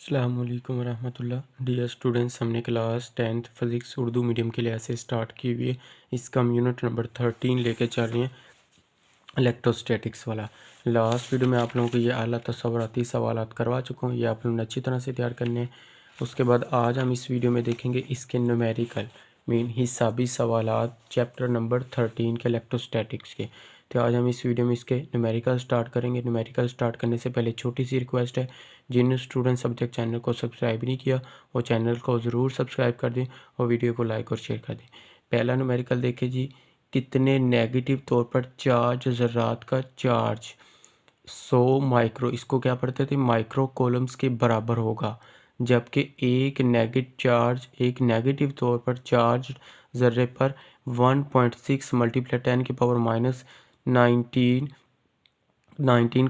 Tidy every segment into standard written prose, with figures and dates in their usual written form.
अस्सलामुअलैकुम वरहमतुल्लाह। Dear students, हमने class 10th physics Urdu medium के लिए ऐसे स्टार्ट की हुई है। इसका हम यूनिट नंबर 13 लेके चल रहे हैं, इलेक्ट्रोस्टैटिक्स वाला। लास्ट वीडियो में आप लोगों को ये आला तस्वुराती सवालात करवा चुका हूँ, ये आप लोगों ने अच्छी तरह से तैयार करने हैं। उसके बाद आज हम इस वीडियो में देखेंगे इसके न्यूमेरिकल हिसाबी सवालात, चैप्टर नंबर 13 के इलेक्ट्रोस्टैटिक्स के। तो आज हम इस वीडियो में इसके न्यूमेरिकल स्टार्ट करेंगे। न्यूमेरिकल स्टार्ट करने से पहले छोटी सी रिक्वेस्ट है, जिन स्टूडेंट्स अभी तक चैनल को सब्सक्राइब नहीं किया वो चैनल को ज़रूर सब्सक्राइब कर दें और वीडियो को लाइक और शेयर कर दें। पहला न्यूमेरिकल देखिए जी, कितने नेगेटिव तौर पर चार्ज ज़रात का चार्ज 100 माइक्रो, इसको क्या पढ़ते थे, माइक्रो कॉलम्स के बराबर होगा, जबकि एक नेगेटिव तौर पर चार्ज ज़र्रे पर 1.6 मल्टीप्लाई 10 की पावर माइनस 19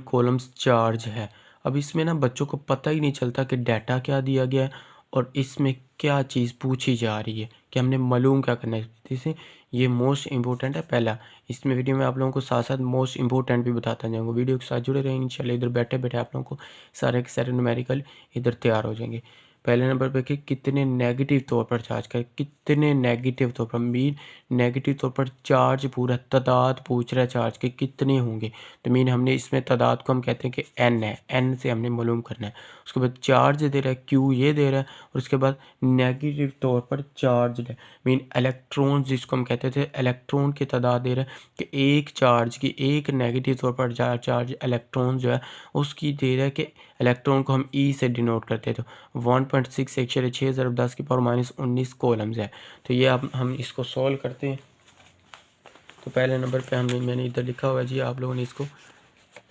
कॉलम्स चार्ज है। अब इसमें ना बच्चों को पता ही नहीं चलता कि डाटा क्या दिया गया है और इसमें क्या चीज़ पूछी जा रही है, कि हमने मालूम क्या करना है। जैसे ये मोस्ट इम्पोर्टेंट है पहला। इसमें वीडियो में आप लोगों को साथ साथ मोस्ट इम्पोर्टेंट भी बताता जाऊँगा। वीडियो के साथ जुड़े रहेंगे इंशाल्लाह। इधर बैठे बैठे आप लोगों को सारे के सारे न्यूमेरिकल इधर तैयार हो जाएंगे। पहले नंबर पे कि कितने नेगेटिव तौर पर चार्ज का, कितने नेगेटिव तौर पर मीन नेगेटिव तौर पर चार्ज, पूरा तादाद पूछ रहा है चार्ज के कितने होंगे। तो मीन हमने इसमें तादाद को हम कहते हैं कि एन है, एन से हमने मालूम करना है। उसके बाद चार्ज दे रहा है, क्यू ये दे रहा है, और उसके बाद नेगेटिव तौर पर चार्ज है मीन इलेक्ट्रॉन, जिसको हम कहते थे इलेक्ट्रॉन की तादाद दे रहा है कि एक चार्ज की, एक नेगेटिव तौर पर चार्ज इलेक्ट्रॉन जो है उसकी दे रहा है कि इलेक्ट्रॉन को हम ई से डिनोट करते थे। 1.6 6 ज़रब 10 की पावर माइनस 19 कॉलम्स है। तो ये अब हम इसको सॉल्व करते हैं। तो पहले नंबर पे मैंने इधर लिखा हुआ है जी, आप लोगों ने इसको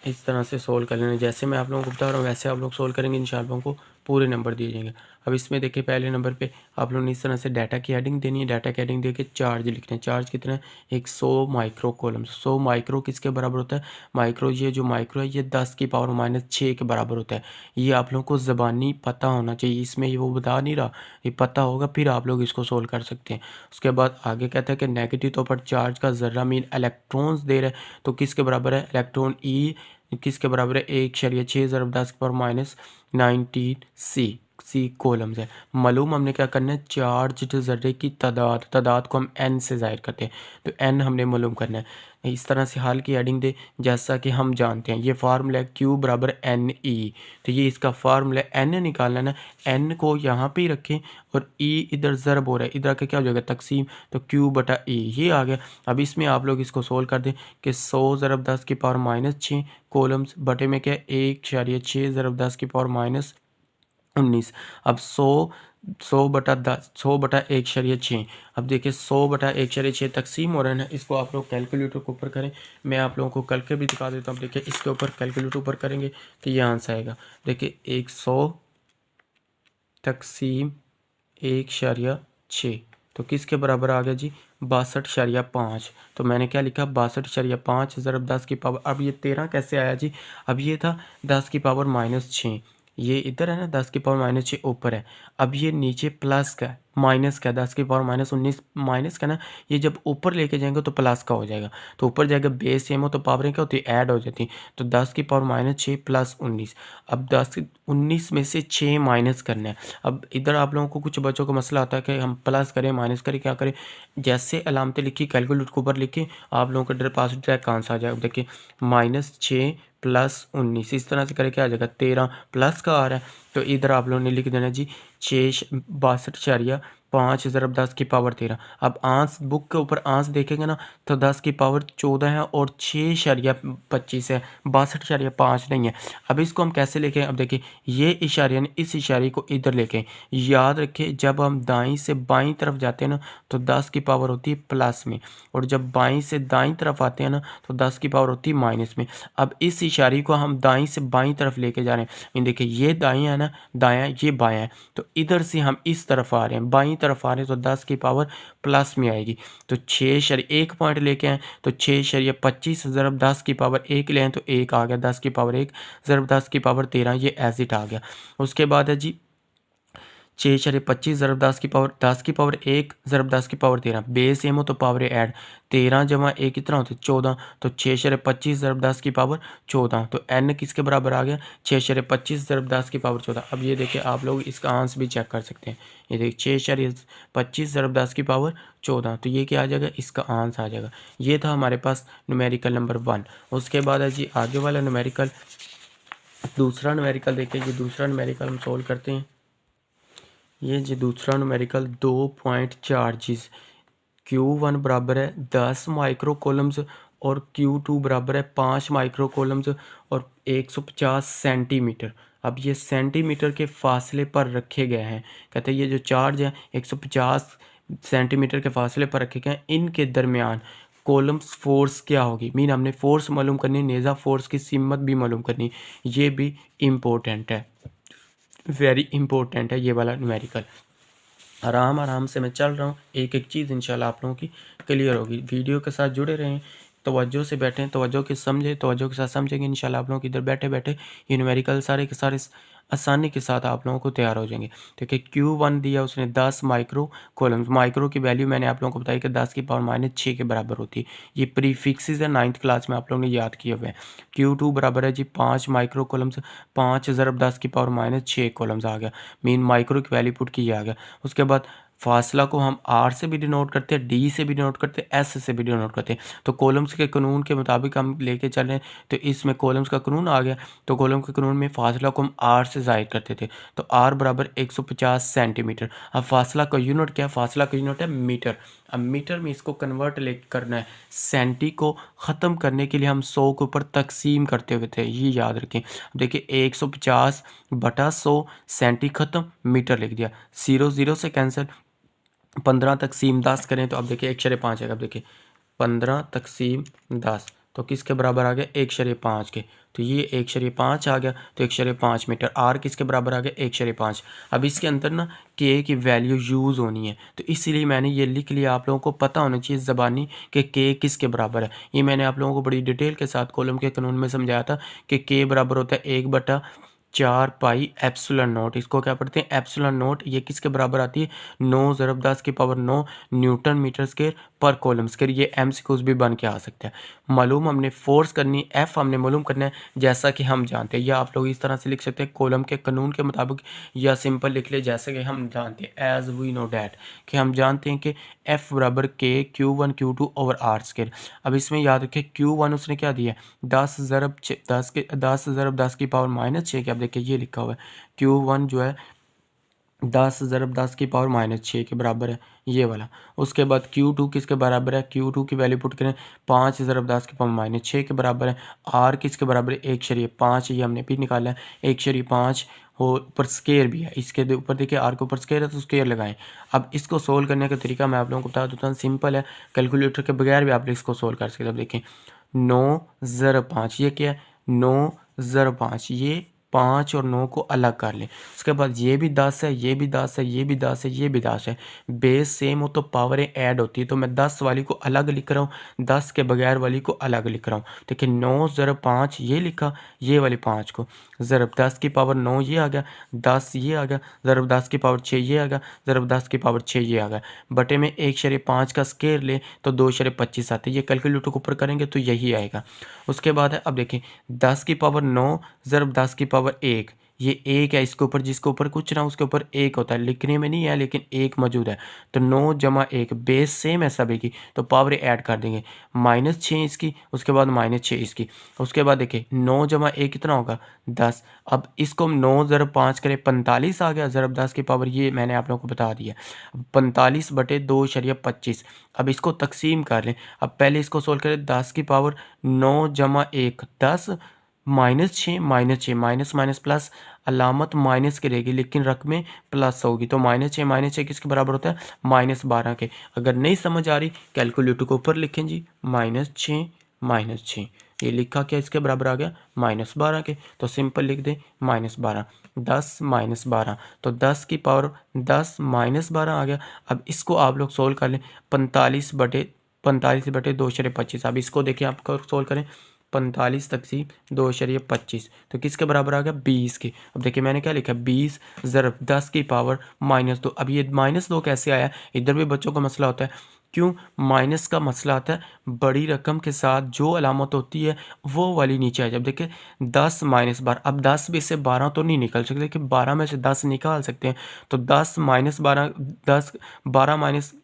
इस तरह से सोल्व कर लेना। जैसे मैं आप लोगों को बता रहा हूँ वैसे आप लोग सोल्व करेंगे, इंशाल्लाह आपको पूरे नंबर दिए जाएंगे। अब इसमें देखिए पहले नंबर पे आप लोगों ने इस तरह से डाटा की हेडिंग देनी है। डाटा की हेडिंग देके चार्ज लिखना है। चार्ज कितना है, 100 माइक्रो कॉलम। 100 माइक्रो किसके बराबर होता है, माइक्रो, ये जो माइक्रो है ये 10 की पावर माइनस 6 के बराबर होता है। ये आप लोगों को ज़बानी पता होना चाहिए, इसमें ये वो बता नहीं रहा, ये पता होगा फिर आप लोग इसको सोल्व कर सकते हैं। उसके बाद आगे कहता है कि नेगेटिव तौर पर चार्ज का ज़र्रा मीन इलेक्ट्रॉन्स दे रहा है, तो किसके बराबर है, इलेक्ट्रॉन ई किसके बराबर है, 1.6 ज़रब 10 की पावर माइनस 19 सी कॉलम्स है। मालूम हमने क्या करना है, चार्ज ज़र्रे की तादाद को हम एन से ज़ाहिर करते हैं, तो एन हमने मालूम करना है। इस तरह से हाल की हेडिंग दे, जैसा कि हम जानते हैं ये फार्मूला है क्यू बराबर एन ई। तो ये इसका फार्मूला एन निकालना है ना, एन को यहाँ पे ही रखें और ई इधर ज़रब हो रहा है, इधर आके क्या हो जाएगा, तकसीम, तो क्यू बटा ई ये आ गया। अब इसमें आप लोग इसको सोल्व कर दें कि 100 ज़रब 10 की पावर माइनस 6 कॉलम्स बटे में क्या, 1.6 ज़रब 10 की पावर माइनस 19। अब 100 बटा 10, 100 बटा 1.6। अब देखिए 100 बटा 1.6 तकसीम हो रहा है ना, इसको आप लोग कैलकुलेटर के ऊपर करें। मैं आप लोगों को करके भी दिखा देता हूँ। देखिए इसके ऊपर कैलकुलेटर ऊपर करेंगे तो ये आंसर आएगा। देखिए 100 तकसीम 1.6 तो किसके बराबर आ गया जी, 62.5। तो मैंने क्या लिखा, 62.5 ज़रब 10 की पावर। अब ये 13 कैसे आया जी, अब ये था 10 की पावर माइनस 6, ये इधर है ना 10 की पावर माइनस 6 ऊपर है। अब ये नीचे प्लस का माइनस का 10 की पावर माइनस 19 माइनस का ना, ये जब ऊपर लेके जाएंगे तो प्लस का हो जाएगा। तो ऊपर जाएगा बेस सेम हो तो पावरें क्या होती है, ऐड हो जाती। तो 10 की पावर माइनस 6 प्लस 19। अब 19 में से 6 माइनस करना है। अब इधर आप लोगों को कुछ बच्चों का मसला आता है कि हम प्लस करें माइनस करें क्या करें, जैसे अलामतें लिखी कैलकुलेटर के ऊपर लिखें, आप लोगों का पास डायरेक्ट आंसर आ जाएगा। देखिए -6 प्लस 19 इस तरह से करें क्या आ जाएगा, 13 प्लस का आ रहा है। तो इधर आप लोगों ने लिख देना जी 62.5 ज़रब 10 की पावर 13। अब आंस बुक के ऊपर आंस देखेंगे ना तो 10 की पावर 14 है और 6.25 है, 62.5 नहीं है। अब इसको हम कैसे लेके, अब देखिए ये इशारे ने इस इशारे को इधर लेके, याद रखें जब हम दाईं से बाईं तरफ जाते हैं ना तो 10 की पावर होती है प्लस में, और जब बाईं से दाईं तरफ आते हैं ना तो 10 की पावर होती है माइनस में। अब इस इशारे को हम दाईं से बाईं तरफ लेके जा रहे हैं। देखिए ये दाईं है ना, दायां ये बायां है, तो इधर से हम इस तरफ आ रहे हैं, बाईं तरफ आ रहे हैं, तो 10 की पावर प्लस में आएगी। तो 1 पॉइंट लेके आए तो 6.25 ज़रब 10 की पावर 1 ले आए तो 1 आ गया, 10 की पावर 1 ज़रब 10 की पावर 13 ये एज इट आ गया। उसके बाद है जी 6/25 ज़रब 10 की पावर 1 ज़रब 10 की पावर 13 बेस सेम हो तो पावर ऐड 13 जमा 1 कितना होता है 14 तो 6/25 ज़रब 10 की पावर 14 तो n किसके बराबर आ गया 6/25 ज़रब 10 की पावर 14। अब ये देखिए आप लोग इसका आंसर भी चेक कर सकते हैं। ये देखिए 6/25 ज़रब 10 की पावर 14 तो ये क्या आ जाएगा इसका आंसर आ जाएगा। ये था हमारे पास न्यूमेरिकल नंबर 1। उसके बाद है जी आगे वाला न्यूमेरिकल, दूसरा न्यूमेरिकल देखिए जी दूसरा न्यूमेरिकल हम सोल्व करते हैं। ये जी दूसरा न्यूमेरिकल 2 पॉइंट चार्जेस Q1 बराबर है 10 माइक्रो कॉलम्स और Q2 बराबर है 5 माइक्रो कॉलम्स और 150 सेंटीमीटर। अब ये सेंटीमीटर के फासले पर रखे गए हैं। कहते हैं ये जो चार्ज है 150 सेंटीमीटर के फासले पर रखे गए हैं, इनके दरमियान कॉलम्स फोर्स क्या होगी। मीन हमने फोर्स मालूम करनी, नेज़ा फोर्स की सीमत भी मालूम करनी, ये भी इम्पोर्टेंट है, वेरी इंपॉर्टेंट है ये वाला न्यूमेरिकल। आराम से मैं चल रहा हूँ, एक एक चीज़ इंशाल्लाह आप लोगों की क्लियर होगी। वीडियो के साथ जुड़े रहें, तवज्जो से बैठें, तवज्जो के साथ समझेंगे इंशाल्लाह आप लोगों की इधर बैठे बैठे ये न्यूमेरिकल सारे के सारे आसानी के साथ आप लोगों को तैयार हो जाएंगे। देखिए Q1 दिया उसने 10 माइक्रो कॉलम्स, माइक्रो की वैल्यू मैंने आप लोगों को बताई कि 10 की पावर -6 के बराबर होती है। ये प्रीफिक्सेस है 9th क्लास में आप लोगों ने याद किए हुए हैं। Q2 बराबर है जी 5 माइक्रो कॉलम्स, 5 ज़रब 10 की पावर -6 कॉलम्स आ गया। मीन माइक्रो की वैल्यू पुट की आ गया। उसके बाद फासला को हम R से भी डिनोट करते हैं, D से भी डिनोट करते हैं, S से भी डिनोट करते हैं। तो कॉलम्स के कानून के मुताबिक हम लेके चल रहे हैं, तो इसमें कॉलम्स का कानून आ गया। तो कॉलम के कानून में फासला को हम R से ज़ाहिर करते थे, तो R बराबर 150 सेंटीमीटर। अब फासला का यूनिट क्या है, फासला का यूनिट है मीटर। अब मीटर में इसको कन्वर्ट ले करना है, सेंटी को ख़त्म करने के लिए हम 100 के ऊपर तकसीम करते हुए थे, ये याद रखें। देखिए 150/100 सेंटी ख़त्म, मीटर लिख दिया, 0 0 से कैंसिल, 15 तकसीम 10 करें तो अब देखिए 1/5 आएगा। अब देखिए 15 तकसीम 10 तो किसके बराबर आ गया 1/5 के, तो ये 1/5 आ गया, तो 1/5 मीटर। R किसके बराबर आ गया 1/5। अब इसके अंदर ना K की वैल्यू यूज़ होनी है, तो इसीलिए मैंने ये लिख लिया। आप लोगों को पता होना चाहिए ज़बानी कि K किसके बराबर है। ये मैंने आप लोगों को बड़ी डिटेल के साथ कॉलम के कानून में समझाया था कि K बराबर होता है 1/4 पाई एप्सिलॉन नॉट। इसको क्या पढ़ते हैं एप्सिलॉन नॉट। ये किसके बराबर आती है 9 ज़रब 10 की पावर 9 न्यूटन मीटर स्क्वायर पर कॉलम स्क्वायर। ये MCQs भी बन के आ सकता है। मालूम हमने फोर्स करनी, F हमने मालूम करना है जैसा कि हम जानते हैं, या आप लोग इस तरह से लिख सकते हैं कॉलम के कानून के मुताबिक, या सिंपल लिख ले जैसे कि हम जानते हैं एज वी नो डैट, कि हम जानते हैं कि F बराबर K Q1 Q2 over R square. अब इसमें याद रखें Q1 उसने क्या दिया 10 ज़रब 10 की पावर -6 के। अब देखिए ये लिखा हुआ है Q1 जो है 10 ज़रब 10 की पावर -6 के बराबर है, ये वाला। उसके बाद Q2 किसके बराबर है, Q2 की वैल्यू पुट करें 5 ज़रब 10 की पावर -6 के बराबर है। R किसके बराबर है 1/5, ये हमने भी निकाला है 1/5 और ऊपर स्केयर भी है। इसके ऊपर देखिए R के ऊपर स्केयर है तो स्केयर लगाएं। अब इसको सोल्व करने का तरीका मैं आप लोगों को बता देता हूँ, सिंपल है, कैलकुलेटर के बगैर भी आप इसको सोल्व कर सकते हैं। अब देखें 9 ज़रब 5 ये क्या है 9 ज़रब 5, ये 5 और 9 को अलग कर लें। उसके बाद ये भी 10 है, ये भी 10 है, ये भी 10 है, ये भी 10 है। बेस सेम हो तो पावरें ऐड होती है, तो मैं 10 वाली को अलग लिख रहा हूँ, 10 के बगैर वाली को अलग लिख रहा हूँ। देखिए 9 ज़रब 5 ये लिखा, ये वाली 5 को ज़रब 10 की पावर 9 ये आ गया, 10 ये आ गया, ज़रब 10 की पावर 6 ये आ गया, ज़रब 10 की पावर 6 ये आ गया। बटे में 1/5 का स्केयर ले तो 2/25 आते हैं। ये कैलकुलेटर के ऊपर करेंगे तो यही आएगा। उसके बाद है अब देखें 10 की पावर 9 ज़रब 10 की पावर 1, ये 1 है इसके ऊपर, जिसके ऊपर कुछ ना उसके ऊपर 1 होता है, लिखने में नहीं है लेकिन 1 मौजूद है। तो 9 जमा 1 बेस सेम है सभी की, तो पावर ऐड कर देंगे, -6 इसकी, उसके बाद -6 इसकी। उसके बाद देखिए 9 जमा 1 कितना होगा 10। अब इसको हम 9 ज़रब 5 करें 45 आ गया, ज़रब 10 की पावर ये मैंने आप लोगों को बता दिया 45/2/25। अब इसको तकसीम कर लें। अब पहले इसको सोल्व करें 10 की पावर 9 जमा 1 10 -6 -6 माइनस माइनस प्लस, अलामत माइनस की रहेगी लेकिन रकमें प्लस होगी, तो -6 किसके बराबर होता है -12 के। अगर नहीं समझ आ रही कैलकुलेटर के ऊपर लिखें जी -6 ये लिखा क्या इसके बराबर आ गया -12 के, तो सिंपल लिख दें -12 10 -12, तो 10 की पावर 10 -12 आ गया। अब इसको आप लोग सोल्व कर लें 45/2/25। अब इसको देखिए आप सोल्व करें 45 तकसीम 2.25 तो किसके बराबर आ गया 20 के। अब देखिए मैंने क्या लिखा 20 ज़रब 10 की पावर -2। अब ये -2 कैसे आया, इधर भी बच्चों का मसला होता है। क्यों माइनस का मसला आता है, बड़ी रकम के साथ जो अलामत होती है वो वाली नीचे आ जाए। अब देखिए 10 -12, अब 10 में से 12 तो नहीं निकल सकते, लेकिन 12 में से 10 निकाल सकते हैं। तो 10 -12, 10 12 माइनस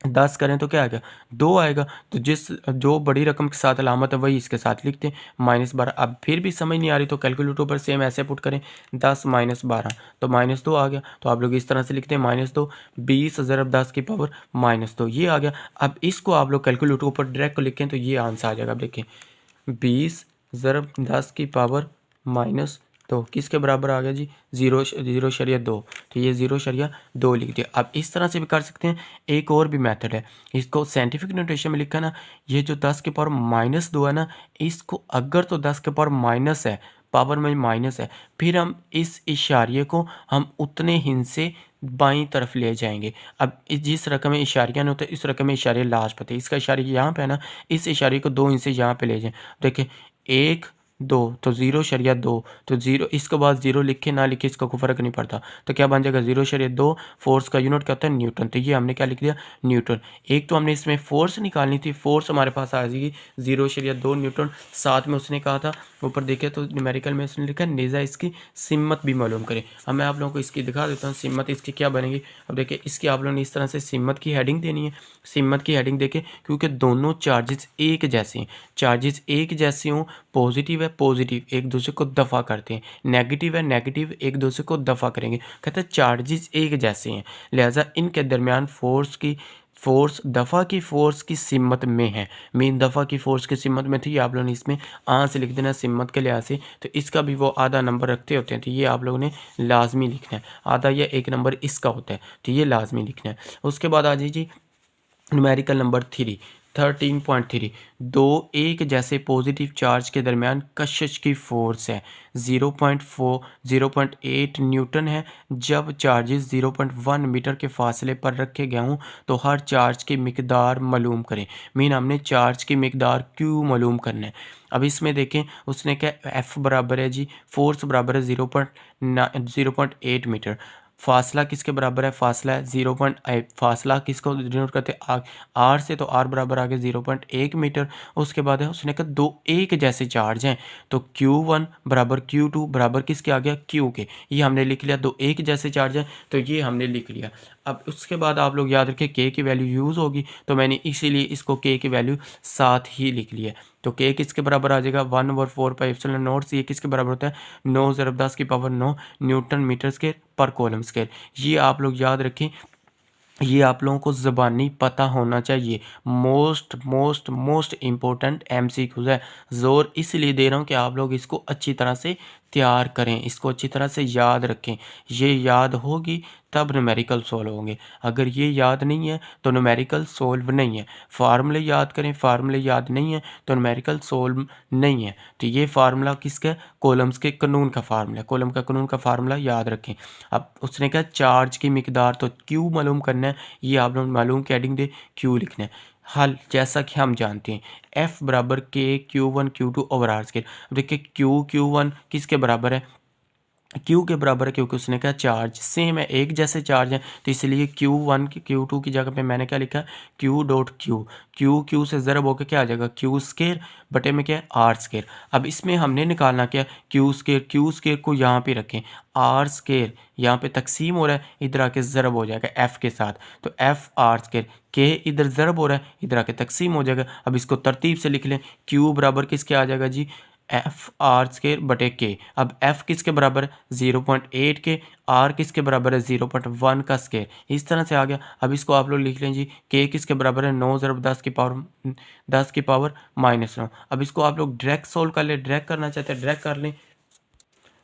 10 करें तो क्या आएगा 2 आएगा। तो जो बड़ी रकम के साथ अलामत है वही इसके साथ लिखते हैं -12। अब फिर भी समझ नहीं आ रही तो कैलकुलेटर पर सेम ऐसे पुट करें 10 -12 तो -2 आ गया। तो आप लोग इस तरह से लिखते हैं -2 20 ज़रब 10 की पावर -2 ये आ गया। अब इसको आप लोग कैलकुलेटर पर डायरेक्ट को लिखें तो ये आंसर आ जाएगा। अब देखें 20 ज़रब 10 की पावर -2 किसके बराबर आ गया जी 0.2। तो ये 0.2 लिख दिया। अब इस तरह से भी कर सकते हैं। एक और भी मेथड है, इसको साइंटिफिक नोटेशन में लिखा ना, ये जो 10 की पावर -2 है ना, इसको अगर तो 10 के पावर माइनस है, पावर में माइनस है, फिर हम इस इशारे को हम उतने हिस्से बाईं तरफ ले जाएंगे। अब जिस रकम में इशारिया नहीं होता इस रकम में इशारे लास्ट पते, इसका इशारे यहाँ पे है ना, इस इशारे को 2 हिस्से यहाँ पे ले जाएं। देखिए 1 2 तो 0.2 तो 0 इसके बाद 0 लिखे ना लिखे इसका कोई फ़र्क नहीं पड़ता। तो क्या बन जाएगा 0.2। फोर्स का यूनिट क्या होता है न्यूटन। तो ये हमने क्या लिख दिया न्यूटन। एक तो हमने इसमें फोर्स निकालनी थी, फोर्स हमारे पास आ जाएगी 0.2 न्यूटन। साथ में उसने कहा था ऊपर देखे तो न्यूमेरिकल में उसने लिखा नेज़ा इसकी सिम्मत भी मालूम करें। अब मैं आप लोगों को इसकी दिखा देता हूँ सिम्मत इसकी क्या बनेगी। अब देखिए इसकी आप लोगों ने इस तरह से सिम्मत की हेडिंग देनी है। सिम्मत की हेडिंग देके क्योंकि दोनों चार्जेस एक जैसे हैं, चार्जेस एक जैसे हों, पॉजिटिव है पॉजिटिव एक दूसरे को दफ़ा करते हैं, नेगेटिव है नेगेटिव एक दूसरे को दफ़ा करेंगे। कहते हैं चार्जेस एक जैसे हैं, लिहाजा इनके दरमियान फोर्स दफ़ा की फ़ोर्स की सिम्मत में है। मेन दफ़ा की फ़ोर्स की सिम्मत में थी, आप लोगों ने इसमें से लिख देना सिम्मत के लिहाज से। तो इसका भी वो आधा नंबर रखते होते हैं, तो ये आप लोगों ने लाजमी लिखना है। आधा या 1 नंबर इसका होता है, तो ये लाजमी लिखना है। उसके बाद आ जाइए न्यूमेरिकल नंबर 13.3 दो एक जैसे पॉजिटिव चार्ज के दरमियान कशिश की फोर्स है 0.8 न्यूटन है। जब चार्जेस 0.1 मीटर के फासले पर रखे गए हों तो हर चार्ज की मिकदार मालूम करें। मीन हमने चार्ज की मिकदार क्यों मालूम करना है। अब इसमें देखें उसने क्या एफ बराबर है जी फोर्स बराबर है 0.8 मीटर। फासला किसके बराबर है, फासला है 0.8। फासला किसको डिनोट करते हैं आर से, तो आर बराबर आ गया 0.1 मीटर। उसके बाद है उसने कहा दो एक जैसे चार्ज हैं तो Q1 बराबर Q2 बराबर किसके आ गया Q के। ये हमने लिख लिया, दो एक जैसे चार्ज हैं तो ये हमने लिख लिया। अब उसके बाद आप लोग याद रखें K की वैल्यू यूज़ होगी तो मैंने इसीलिए इसको K की वैल्यू 7 ही लिख लिया। तो K किसके बराबर आ जाएगा 1/4πε0। ये किसके बराबर होता है 9 ज़रब 10 की पावर 9 न्यूटन मीटर स्क्वायर पर कॉलम स्क्वायर। ये आप लोग याद रखें, ये आप लोगों को ज़बानी पता होना चाहिए। मोस्ट इम्पोर्टेंट MCQs है। ज़ोर इसलिए दे रहा हूँ कि आप लोग इसको अच्छी तरह से तैयार करें, इसको अच्छी तरह से याद रखें। ये याद होगी तब न्यूमेरिकल सॉल्व होंगे, अगर ये याद नहीं है तो न्यूमेरिकल सॉल्व नहीं है। फार्मूले याद करें, फार्मूले याद नहीं है तो न्यूमेरिकल सॉल्व नहीं है। तो ये फार्मूला किसका है कॉलम्स के कानून का फार्मूला, कॉलम का कानून का फार्मूला याद रखें। अब उसने कहा चार्ज की मिकदार तो क्यू मालूम करना है, ये आप लोग मालूम की हेडिंग दे क्यू लिखना है। हल जैसा कि हम जानते हैं F बराबर Q1 Q2 over are square. देखिए Q1 किसके बराबर है Q के बराबर है क्योंकि उसने कहा चार्ज सेम है एक जैसे चार्ज है, तो इसलिए Q1 की Q2 की जगह पे मैंने क्या लिखा Q से ज़रब होकर क्या आ जाएगा Q स्क्वायर बटे में क्या है R स्क्वायर। अब इसमें हमने निकालना क्या Q स्क्वायर को यहाँ पे रखें, R स्क्वायर यहाँ पे तकसीम हो रहा है, इधर आके ज़रब हो जाएगा F के साथ, तो F R स्क्वायर K इधर ज़रब हो रहा है, इधर आके तकसीम हो जाएगा। अब इसको तरतीब से लिख लें, Q बराबर किसके आ जाएगा जी F R स्क्वायर बटे K। अब F किसके बराबर है 0.8 के, R किसके बराबर है 0.1 का स्क्वायर, इस तरह से आ गया। अब इसको आप लोग लिख लें जी K किसके बराबर है 9 ज़रब 10 की पावर -9। अब इसको आप लोग डायरेक्ट सोल्व कर लें, डायरेक्ट करना चाहते हैं डायरेक्ट कर लें,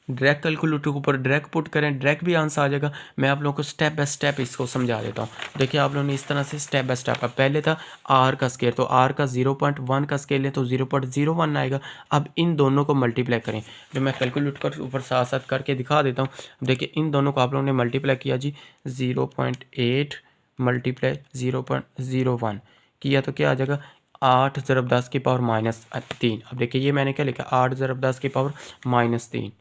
डायरेक्ट कैलकुलेटर के ऊपर डायरेक्ट पुट करें, डायरेक्ट भी आंसर आ जाएगा। मैं आप लोगों को स्टेप बाय स्टेप इसको समझा देता हूँ। देखिए आप लोगों ने इस तरह से स्टेप बाय स्टेप, पहले था R का स्केयर, तो R का 0.1 का स्केयर लें तो 0.01 आएगा। अब इन दोनों को मल्टीप्लाई करें, जो मैं कैलकुलेटर के ऊपर साथ साथ करके दिखा देता हूँ। देखिए इन दोनों को आप लोगों ने मल्टीप्लाई किया जी 0.8 मल्टीप्लाई 0.01 किया तो क्या आ जाएगा 8 ज़रब 10 की पावर -3। अब देखिए ये मैंने क्या लिखा, 8 ज़रब 10 की पावर -3।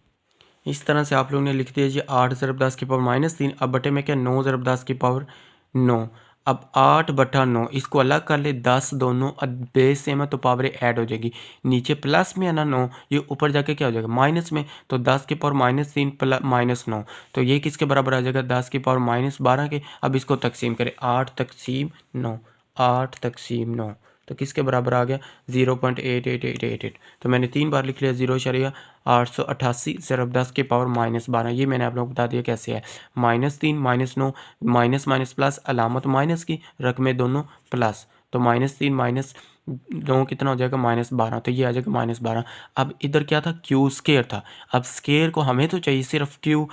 इस तरह से आप लोगों ने लिख दिया जी 8 ज़रब 10 की पावर -3। अब बटे में क्या, 9 ज़रब 10 की पावर 9। अब 8/9 इसको अलग कर ले, 10 दोनों बेस सेम है तो पावर ऐड हो जाएगी। नीचे प्लस में है ना 9, ये ऊपर जाके क्या हो जाएगा माइनस में, तो 10 की पावर -3 प्लस -9, तो ये किसके बराबर आ जाएगा, 10 की पावर -12 के। अब इसको तकसीम करें, 8 तकसीम 9, 8 तकसीम 9, तो किसके बराबर आ गया, 0.88888। तो मैंने 3 बार लिख लिया, 0.888 ज़रब 10 की पावर -12। ये मैंने आप लोगों को बता दिया कैसे है, -3 -9 माइनस माइनस प्लस, अलामत माइनस की, रकमें दोनों प्लस, तो -3 -9 कितना हो जाएगा, -12, तो ये आ जाएगा -12। अब इधर क्या था, क्यू स्केयर था। अब स्केयर को हमें तो चाहिए सिर्फ क्यू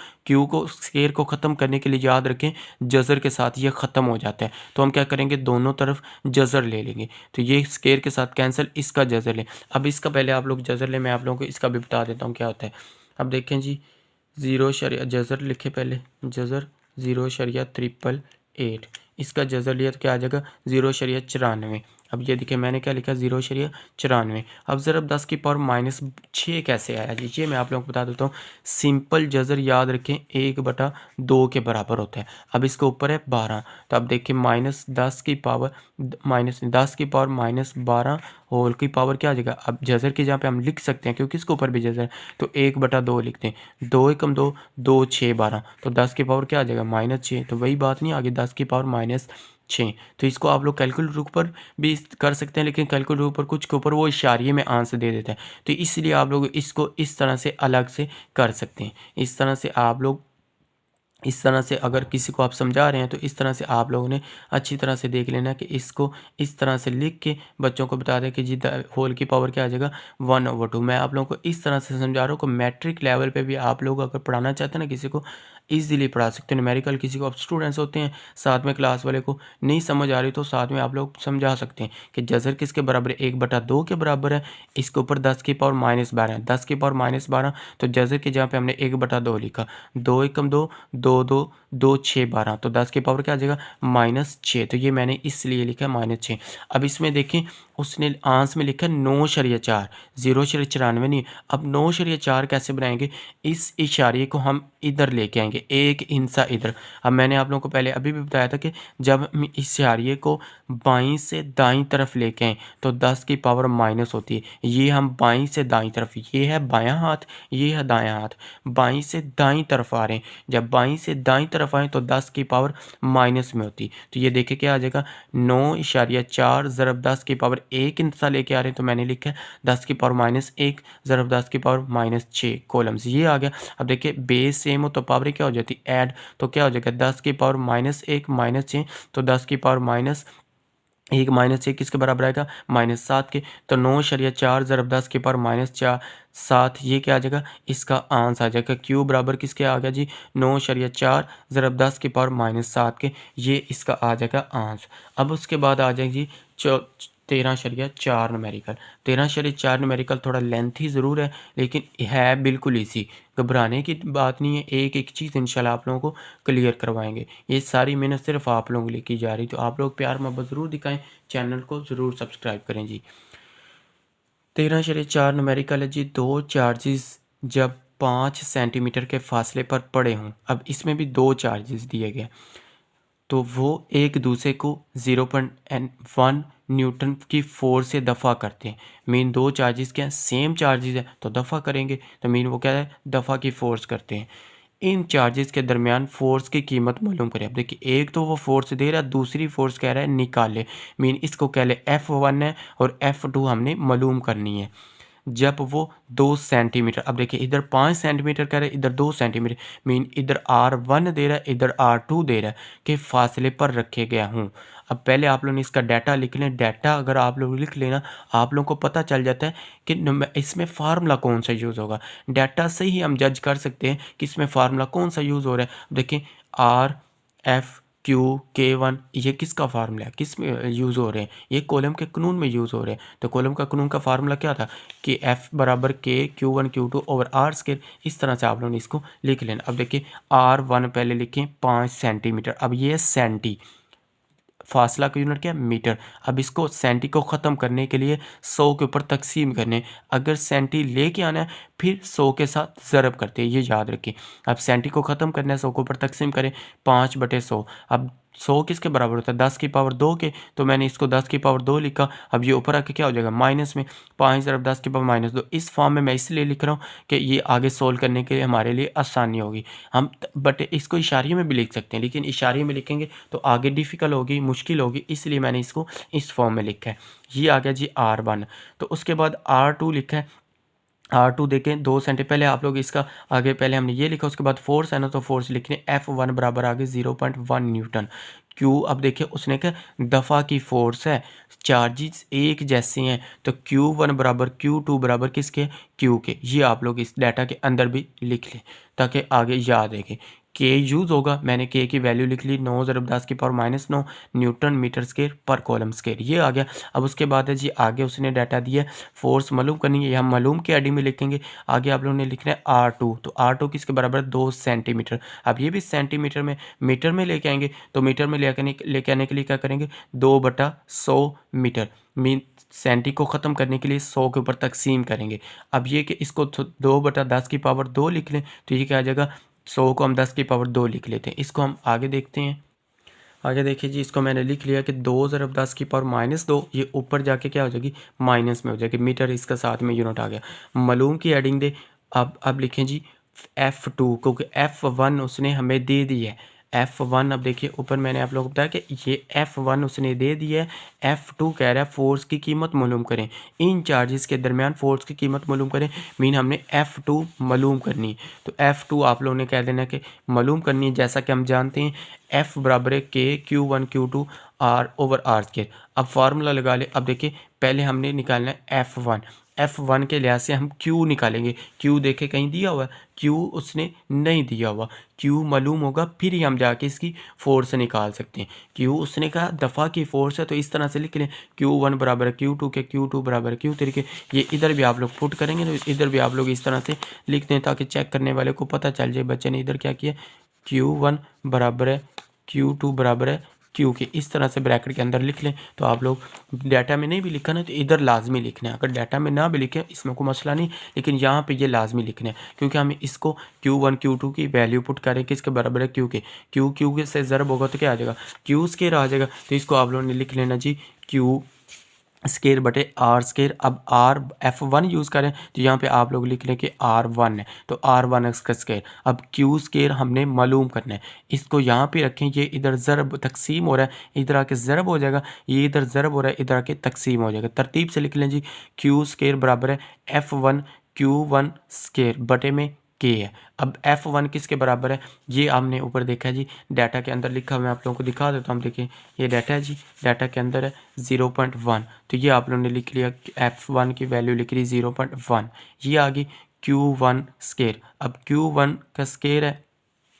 को, स्केयर को ख़त्म करने के लिए याद रखें जज़र के साथ ये ख़त्म हो जाता है, तो हम क्या करेंगे, दोनों तरफ जज़र ले लेंगे। तो ये स्केयर के साथ कैंसिल, इसका जज़र लें। अब इसका पहले आप लोग जज़र लें, मैं आप लोगों को इसका भी बता देता हूँ क्या होता है। अब देखें जी, 0 जज़र लिखे पहले, जज़र 0.888, इसका जज़र लिया तो क्या आ जाएगा, 0.94। अब ये देखिए मैंने क्या लिखा, 0.94। अब ज़रब 10 की पावर -6 कैसे आया जी, ये मैं आप लोगों को बता देता हूँ। सिंपल जज़र याद रखें 1/2 के बराबर होता है। अब इसके ऊपर है 12, तो अब देखिए -10 की पावर -10 की पावर -12 होल की पावर क्या आ जाएगा। अब जज़र की जहाँ पे हम लिख सकते हैं क्योंकि इसके ऊपर भी जज़र है, तो 1/2 लिखते हैं, 2 एकम 2, 2 6 12, तो 10 की पावर क्या आ जाएगा, -6। तो वही बात नहीं, आगे 10 की पावर -6। तो इसको आप लोग कैलकुलेटर ऊपर भी कर सकते हैं, लेकिन कैलकुलेटर ऊपर कुछ के ऊपर वो इशारे में आंसर दे देता है, तो इसलिए आप लोग इसको इस तरह से अलग से कर सकते हैं। इस तरह से आप लोग, इस तरह से अगर किसी को आप समझा रहे हैं तो इस तरह से आप लोगों ने अच्छी तरह से देख लेना कि इसको इस तरह से लिख के बच्चों को बता दें कि जी होल की पावर क्या आ जाएगा, 1/2। मैं आप लोगों को इस तरह से समझा रहा हूँ कि मैट्रिक लेवल पे भी आप लोग अगर पढ़ाना चाहते हैं ना किसी को, ईजिली पढ़ा सकते हैं। न्यूमेरिकल किसी को आप स्टूडेंट्स होते हैं साथ में क्लास वाले को नहीं समझ आ रही, तो साथ में आप लोग समझा सकते हैं कि जज़र किसके बराबर है, 1/2 के बराबर है। इसके ऊपर 10 की पावर -12 है, 10 की पावर -12, तो जज़र की जहाँ पे हमने 1/2 लिखा, 2 एकम 2, 2 2 2 6 12, तो 10 की पावर क्या आ जाएगा, -6। तो ये मैंने इसलिए लिखा है -6। अब इसमें देखें उसने आंसर में लिखा 9.4, 0.94 नहीं। अब 9.4 कैसे बनाएंगे, इस इशारे को हम इधर लेके आएंगे, एक हिस्सा इधर। अब मैंने आप लोगों को पहले अभी भी बताया था कि जब हम इस इशारे को बाईं से दाईं तरफ लेके आएँ तो 10 की पावर माइनस होती है। ये हम बाईं से दाईं तरफ, ये है बायां हाथ, ये है दायां हाथ, बाईं से दाईं तरफ आ रहे हैं। जब बाईं से दाईं तरफ आए तो 10 की पावर माइनस में होती, तो ये देखिए क्या आ जाएगा, 9.4 ज़रब 10 की पावर एक हिस्सा लेके आ रहे हैं, तो मैंने लिखा है 10 की पावर -1 ज़रब 10 की पावर -6 कॉलम्स, ये आ गया। अब देखिए बेस सेम हो तो पावर क्या हो जाती है, ऐड, तो क्या हो जाएगा, 10 की पावर -1 -6, तो 10 की पावर -1 -6 किसके बराबर आएगा, -7 के। तो 9.4 ज़रब 10 की पावर -4 7, ये क्या आ जाएगा, इसका आंसर आ जाएगा। क्यू बराबर किसके आ गया जी, 9.4 ज़रब 10 की पावर -7 के, ये इसका आ जाएगा आंसर। अब उसके बाद आ जाएगी 13.4 न्यूमेरिकल। 13.4 न्यूमेरिकल थोड़ा लेंथी ज़रूर है, लेकिन है बिल्कुल ईजी, घबराने की बात नहीं है। एक एक चीज़ इंशाल्लाह आप लोगों को क्लियर करवाएंगे। ये सारी मेहनत सिर्फ आप लोगों के लिए की जा रही, तो आप लोग प्यार मोहब्बत ज़रूर दिखाएं, चैनल को ज़रूर सब्सक्राइब करें जी। 13.4 न्यूमेरिकल है जी, दो चार्जेस जब 5 सेंटीमीटर के फासले पर पड़े हों। अब इसमें भी दो चार्जेस दिए गए, तो वो एक दूसरे को 0.1 न्यूटन की फोर्स से दफ़ा करते हैं। मीन दो चार्जेस क्या हैं, सेम चार्जेस है तो दफ़ा करेंगे, तो मीन वो क्या है, दफ़ा की फोर्स करते हैं। इन चार्जेस के दरमियान फोर्स की कीमत मालूम करें। अब देखिए एक तो वो फोर्स दे रहा है, दूसरी फोर्स कह रहा है निकाले, मीन इसको कह ले F1 है और F2 हमने मालूम करनी है। जब वो 2 सेंटीमीटर, अब देखिए इधर 5 सेंटीमीटर कह रहे हैं, इधर 2 सेंटीमीटर, मीन इधर R1 दे रहा है, इधर R2 दे रहा है, के फासले पर रखे गया हूँ। अब पहले आप लोगों ने इसका डाटा लिख लें। डाटा अगर आप लोग लिख लेना, आप लोगों को पता चल जाता है कि इसमें फार्मूला कौन सा यूज़ होगा। डाटा से ही हम जज कर सकते हैं कि इसमें फार्मूला कौन सा यूज़ हो रहा है। देखिए RFQ K1 ये किसका फार्मूला है, किस में यूज़ हो रहे हैं, ये कॉलम के कानून में यूज़ हो रहे हैं। तो कॉलम का कानून का फार्मूला क्या था कि F बराबर K Q1 Q2 over R square. इस तरह से आप लोगों ने इसको लिख लेना। अब देखिए R1 पहले लिखें 5 सेंटीमीटर, अब ये सेंटी फासला का यूनिट क्या है, मीटर। अब इसको सेंटी को ख़त्म करने के लिए 100 के ऊपर तकसीम करने, अगर सेंटी लेके आना है फिर 100 के साथ ज़रब करते हैं, ये याद रखें। अब सेंटी को ख़त्म करना है, 100 के ऊपर तकसीम करें, 5/100। अब 100 किसके बराबर होता है, 10 की पावर 2 के, तो मैंने इसको 10 की पावर 2 लिखा। अब ये ऊपर आके क्या हो जाएगा, माइनस में 5 ज़रब 10 की पावर -2। इस फॉर्म में मैं इसलिए लिख रहा हूँ कि ये आगे सोल्व करने के लिए हमारे लिए आसानी होगी। हम बट इसको इशारे में भी लिख सकते हैं, लेकिन इशारे में लिखेंगे तो आगे डिफ़िकल्ट होगी, मुश्किल होगी, इसलिए मैंने इसको इस फॉर्म में लिखा है। ये आ गया जी R1। तो उसके बाद R2 लिखा है। R2 देखें 2 सेंटी, पहले आप लोग इसका आगे पहले हमने ये लिखा, उसके बाद फोर्स है ना, तो फोर्स लिख रहे हैं F1 बराबर आगे 0.1 न्यूटन। क्यू, अब देखिए उसने क्या दफ़ा की फोर्स है, चार्जेस एक जैसे हैं, तो Q1 बराबर Q2 बराबर किसके, Q के। ये आप लोग इस डाटा के अंदर भी लिख लें ताकि आगे याद रखें। के यूज़ होगा, मैंने के की वैल्यू लिख ली 9 ज़रब 10 की पावर -9 न्यूटन मीटर स्क्वायर पर कॉलम स्क्वायर, ये आ गया। अब उसके बाद है जी आगे उसने डाटा दिया, फोर्स मालूम करनी है, हम मालूम के एडी में लिखेंगे। आगे आप लोगों ने लिखना है R2, तो R2 किसके बराबर है, 2 सेंटीमीटर। अब ये भी सेंटीमीटर में मीटर में लेके आएंगे, तो मीटर में लेके आने के लिए क्या करेंगे, 2/100 मीटर। मीन सेंटी को ख़त्म करने के लिए 100 के ऊपर तकसीम करेंगे। अब ये कि इसको 2/10 की पावर 2 लिख लें, तो ये क्या आ जाएगा, 100 को हम 10 की पावर 2 लिख लेते हैं। इसको हम आगे देखते हैं। आगे देखिए जी, इसको मैंने लिख लिया कि 2 ज़रब 10 की पावर -2, ये ऊपर जाके क्या हो जाएगी, माइनस में हो जाएगी, मीटर इसका साथ में यूनिट आ गया। मालूम की एडिंग दे। अब लिखें जी F2, क्योंकि F1 उसने हमें दे दी है। F1, अब देखिए ऊपर मैंने आप लोगों को बताया कि ये F1 उसने दे दी है, F2 कह रहा है फोर्स की कीमत मालूम करें, इन चार्जेस के दरमियान फोर्स की कीमत मालूम करें। मीन हमने F2 मालूम करनी है, तो F2 आप लोगों ने कह देना कि मालूम करनी है, जैसा कि हम जानते हैं F बराबर है के Q1 Q2 R/R²। अब फार्मूला लगा ले। अब देखिए पहले हमने निकालना है F1 के लिहाज से हम Q निकालेंगे। Q देखे कहीं दिया हुआ है, Q उसने नहीं दिया हुआ, Q मालूम होगा फिर ही हम जाके इसकी फोर्स निकाल सकते हैं। Q उसने कहा दफ़ा की फोर्स है, तो इस तरह से लिख लें, Q1 बराबर है Q2 के, Q2 बराबर है Q3 के। ये इधर भी आप लोग पुट करेंगे, तो इधर भी आप लोग इस तरह से लिख दें ताकि चेक करने वाले को पता चल जाए बच्चे ने इधर क्या किया। Q1 बराबर है Q2 बराबर है Q के, इस तरह से ब्रैकेट के अंदर लिख लें। तो आप लोग डाटा में नहीं भी लिखा ना, तो इधर लाजमी लिखना है। अगर डाटा में ना भी लिखें इसमें कोई मसला नहीं, लेकिन यहाँ पे ये लाजमी लिखना है, क्योंकि हम इसको Q1 Q2 की वैल्यू पुट करें किसके बराबर है, Q के। Q के से ज़रब होगा तो क्या आ जाएगा, Q स्क्वायर आ जाएगा। तो इसको आप लोगों ने लिख लेना जी Q स्केयर बटे R स्केयर। अब F1 यूज़ करें, तो यहाँ पे आप लोग लिख लें कि R1 है, तो R1 का स्केयर। अब Q स्केयर हमने मालूम करना है, इसको यहाँ पे रखें, ये इधर ज़रब तकसीम हो रहा है, इधर आके ज़रब हो जाएगा, ये इधर ज़रब हो रहा है, इधर आके तकसीम हो जाएगा। तरतीब से लिख लें जी, Q स्केयर बराबर है F1 Q1 स्केयर बटे में K है। अब F1 किसके बराबर है, ये हमने ऊपर देखा है जी, डाटा के अंदर लिखा, मैं आप लोगों को दिखा देता हूँ। देखिए ये डाटा है जी, डाटा के अंदर है 0.1, तो ये आप लोगों ने लिख लिया कि F1 की वैल्यू लिख ली 0.1, ये आ गई Q1 स्केयर। अब Q1 का स्केयर है,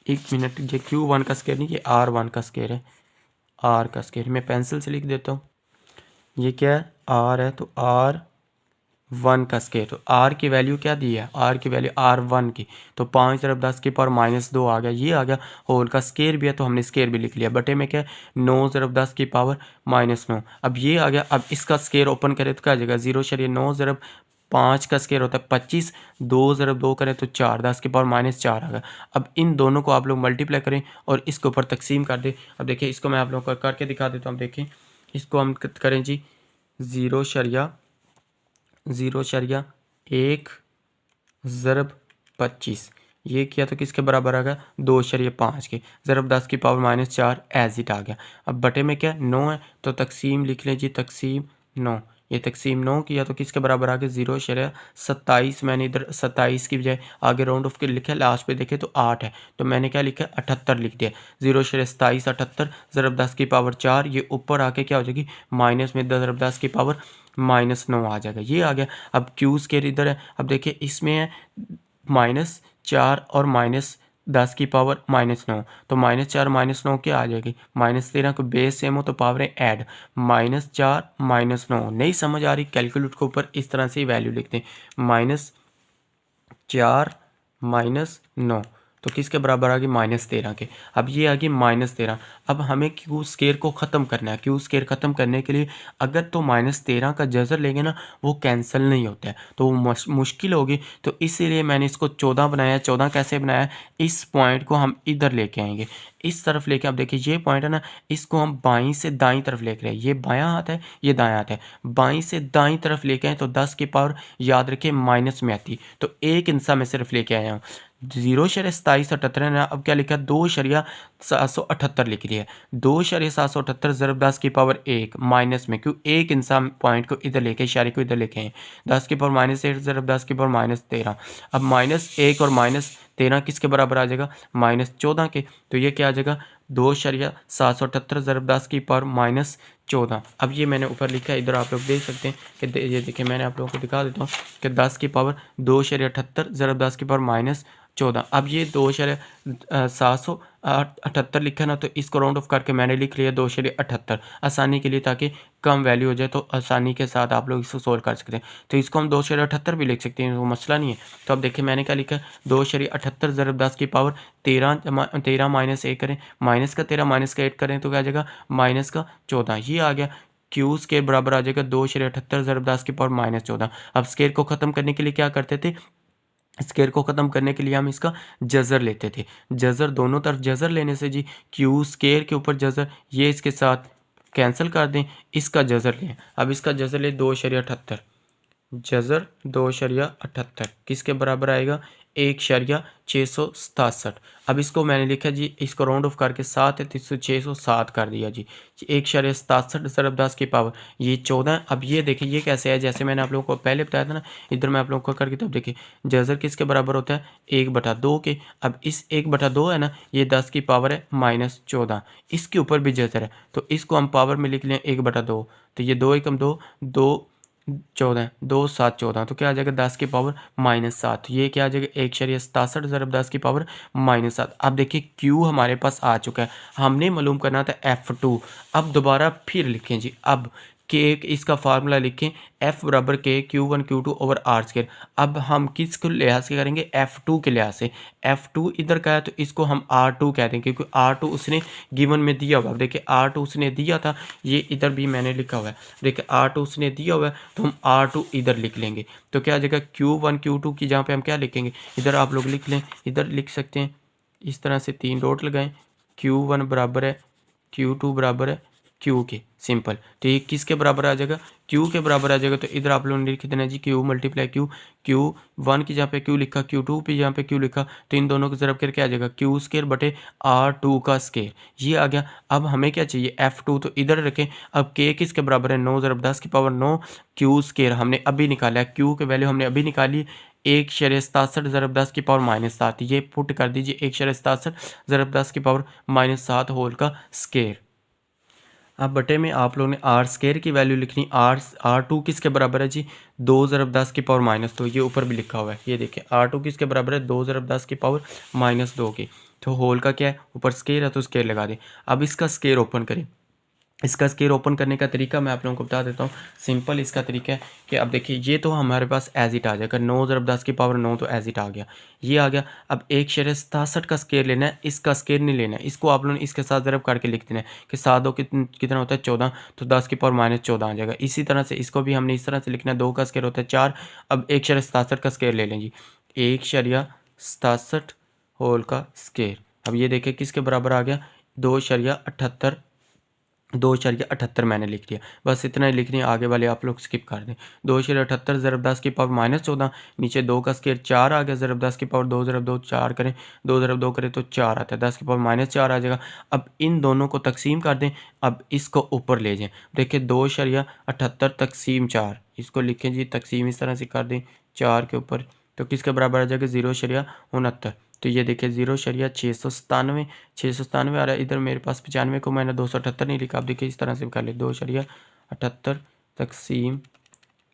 एक मिनट, ये Q1 का स्केयर नहीं, ये R1 का स्केयर है, R का स्केयर मैं पेंसिल से लिख देता हूँ। ये क्या है, R है, तो R1 का स्केयर। तो R की वैल्यू क्या दी है, R की वैल्यू R1 की, तो 5 ज़रब 10 की पावर -2 आ गया, ये आ गया। होल का स्केयर भी है, तो हमने स्केयर भी लिख लिया, बटे में क्या है 9 ज़रब 10 की पावर -9। अब ये आ गया। अब इसका स्केयर ओपन करें तो क्या आ जाएगा, 0.9 ज़रब 5 का स्केयर होता है 25, 2 ज़रब 2 करें तो 4, 10 की पावर -4 आ गया। अब इन दोनों को आप लोग मल्टीप्लाई करें और इसके ऊपर तकसीम कर दें। अब देखिए इसको मैं आप लोगों को करके दिखा देता हूँ। देखें इसको हम करें जी, 0.1 ज़रब 25, ये किया तो किसके बराबर आ गया, 2.5 के, ज़रब 10 की पावर -4 एज इट आ गया। अब बटे में क्या 9 है, तो तकसीम लिख लें जी, तकसीम 9, ये तकसीम 9 किया तो किसके बराबर आ गया, 0.27। मैंने इधर 27 की बजाय आगे राउंड ऑफ के लिखा, लास्ट पे देखे तो 8 है, तो मैंने क्या लिखा 78 लिख दिया। 0.27 78 ज़रब 10 की पावर 4, ये ऊपर आके क्या हो जाएगी, माइनस में ज़रब 10 की पावर -9 आ जाएगा, ये आ गया। अब Q स्केयर इधर है, अब देखिए इसमें है -4 और -10 की पावर -9, तो -4 -9 क्या आ जाएगी, -13 को बेस सेम हो तो पावर है ऐड, -4 -9। नहीं समझ आ रही, कैलकुलेट के ऊपर इस तरह से वैल्यू लिखते हैं, -4 -9, तो किसके बराबर आ गई -13 के। अब ये आ गई -13। अब हमें क्यू स्केयर को ख़त्म करना है। क्यू स्केयर ख़त्म करने के लिए अगर तो -13 का जज़र लेंगे ना वो कैंसिल नहीं होता है, तो वो मुश्किल होगी। तो इसीलिए मैंने इसको 14 बनाया। 14 कैसे बनाया, इस पॉइंट को हम इधर लेके आएंगे, इस तरफ लेके। अब देखिए ये पॉइंट है ना, इसको हम बाईं से दाईं तरफ लेके आए। ये बायां हाथ है, ये दायां हाथ है। बाईं से दाईं तरफ लेके आए तो 10 की पावर याद रखिए माइनस में आती, तो एक इंसा में सिर्फ लेके आया हूँ। 0.2778 है ना। अब क्या लिखा है, 2.778 लिख लिया है। 2.778 ज़रब 10 की पावर 1 माइनस में, क्यों एक इंसान पॉइंट को इधर लेके, इशारे को इधर लेके आए। 10 की पावर -8 ज़रब 10 की पावर -13। अब -1 और -13 किसके बराबर आ जाएगा, -14 के। तो ये क्या आ जाएगा, 2.778 ज़रब 10 की पावर -14। अब ये मैंने ऊपर लिखा है, इधर आप लोग देख सकते हैं कि ये देखिए मैंने आप लोगों को दिखा देता हूँ कि 10 की पावर 2.78 ज़रब 10 की पावर -14। अब ये 2.778 लिखा ना, तो इसको राउंड ऑफ करके मैंने लिख लिया 2.78 आसानी के लिए, ताकि कम वैल्यू हो जाए तो आसानी के साथ आप लोग इसको सोल्व कर सकते हैं। तो इसको हम 2.78 भी लिख सकते हैं, वो मसला नहीं है। तो अब देखिए मैंने क्या लिखा है, 2.78 ज़रब 10 की पावर 13 माइनस 1 करें, माइनस का 13 माइनस का 8 करें तो क्या आ जाएगा, माइनस का 14। ये आ गया। क्यू स्केयर बराबर आ जाएगा 2.78 ज़रब 10 की पावर -14। अब स्केयर को ख़त्म करने के लिए क्या करते थे, स्केयर को ख़त्म करने के लिए हम इसका जज़र लेते थे। जज़र दोनों तरफ जज़र लेने से जी, क्यू स्केयर के ऊपर जज़र, ये इसके साथ कैंसिल कर दें, इसका जज़र लें। अब इसका जज़र लें 2.78, जज़र 2.78 किसके बराबर आएगा, 1.667। अब इसको मैंने लिखा जी, इसको राउंड ऑफ करके 7 है तो इसको 607 कर दिया जी। 1.67 ज़रब 10 की पावर ये 14 है। अब ये देखिए ये कैसे है, जैसे मैंने आप लोगों को पहले बताया था ना, इधर मैं आप लोगों को करके तब देखिए जज़र किसके बराबर होता है, 1/2 के। अब इस 1/2 है ना, ये 10 की पावर है -14, इसके ऊपर भी जज़र है, तो इसको हम पावर में लिख लें 1/2। तो ये 2 एकम 2, 2 14, 2 7 14, तो क्या आ जाएगा 10 की पावर -7। ये क्या आ जाएगा, 1.67 ज़रब 10 की पावर -7। अब देखिए Q हमारे पास आ चुका है, हमने मालूम करना था F2। अब दोबारा फिर लिखें जी, अब K इसका फार्मूला लिखें, F बराबर K Q1 Q2 over R square. अब हम किस को लिहाज से करेंगे, F2 के लिहाज से। F2 इधर का है तो इसको हम R2 कह देंगे, क्योंकि R2 उसने गिवन में दिया हुआ है। देखिए R2 उसने दिया था, ये इधर भी मैंने लिखा हुआ है। देखिए R2 उसने दिया हुआ है तो हम R2 इधर लिख लेंगे। तो क्या आ जाएगा, Q1 Q2 की जहाँ पे हम क्या लिखेंगे, इधर आप लोग लिख लें, इधर लिख सकते हैं इस तरह से 3 डॉट लगाएं। Q1 बराबर है Q2 बराबर है Q के, सिंपल। तो ये किसके बराबर आ जाएगा, Q के बराबर आ जाएगा। तो इधर आप लोगों ने लिख देना जी Q मल्टीप्लाई Q। Q1 की जहाँ पे Q लिखा, Q2 पे जहाँ पे Q लिखा, तो इन दोनों को ज़रब करके आ जाएगा Q स्केयर बटे R2 का स्केयर। ये आ गया। अब हमें क्या चाहिए, F2 तो इधर रखें। अब K किसके बराबर है, 9 ज़रब 10 की पावर 9। Q स्केयर हमने अभी निकाला है, Q की वैल्यू हमने अभी निकाली, 1.67 ज़रब 10 की पावर -7। ये पुट कर दीजिए, 1.67 ज़रब 10 की पावर -7 होल का स्केयर। अब बटे में आप लोगों ने आर स्केयर की वैल्यू लिखनी, R2 किसके बराबर है जी, 2 ज़रब 10 की पावर -2। ये ऊपर भी लिखा हुआ है, ये देखिए R2 किसके बराबर है, 2 ज़रब 10 की पावर -2 की। तो होल का क्या है, ऊपर स्केयर है तो स्केयर लगा दें। अब इसका स्केयर ओपन करें। इसका स्केयर ओपन करने का तरीका मैं आप लोगों को बता देता हूँ। सिंपल इसका तरीका है कि अब देखिए ये तो हमारे पास एज इट आ जाएगा, 9 ज़रब 10 की पावर 9 तो एज इट आ गया, ये आ गया। अब 1.67 का स्केयर लेना है, इसका स्केयर नहीं लेना है, इसको आप लोगों ने इसके साथ ज़रब करके लिख देना है कि 7 2 कितना होता है 14, तो 10 की पावर -14 आ जाएगा। इसी तरह से इसको भी हमने इस तरह से लिखना है, 2 का स्केयर होता है 4। अब 1.67 का स्केयर ले लें जी, 1.67 होल का स्केयर। अब ये देखिए किसके बराबर आ गया, 2.78 मैंने लिख दिया। बस इतना ही लिखनी है, आगे वाले आप लोग स्किप कर दें। 2.78 ज़रब 10 की पावर -14, नीचे 2 का स्केयर 4 आ गया, ज़रब 10 की पावर 2 ज़रब 2 4 करें, 2 ज़रब 2 करें तो 4 आता है, 10 की पावर -4 आ जाएगा। अब इन दोनों को तकसीम कर दें, अब इसको ऊपर ले जाएँ। देखिए 2.78 तकसीम 4, इसको लिखें जी, तकसीम इस तरह से कर दें 4 के ऊपर, तो किसके बराबर आ जाएगा, 0.69। तो ये देखिए 0.697 697 आ रहा है। इधर मेरे पास 95 को मैंने 278 नहीं लिखा, आप देखिए इस तरह से कर ले, 2.78 तकसीम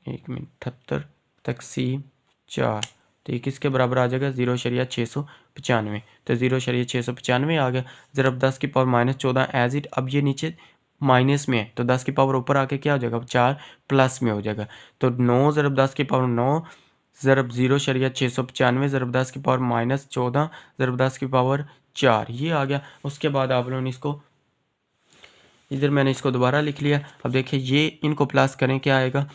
78 तकसीम 4, तो ये किसके बराबर आ जाएगा, 0.695। तो 0.695 आ गया। ज़रब 10 की पावर -14 एज इट। अब ये नीचे माइनस में है तो 10 की पावर ऊपर आके क्या हो जाएगा, 4 प्लस में हो जाएगा। तो 9 ज़रब 10 की पावर 9 ज़रब 0.695 ज़रब 10 की पावर -14 ज़रब 10 की पावर 4 ये आ गया। उसके बाद आप लोगों ने इसको इधर मैंने इसको दोबारा लिख लिया। अब देखिए ये इनको प्लस करें क्या आएगा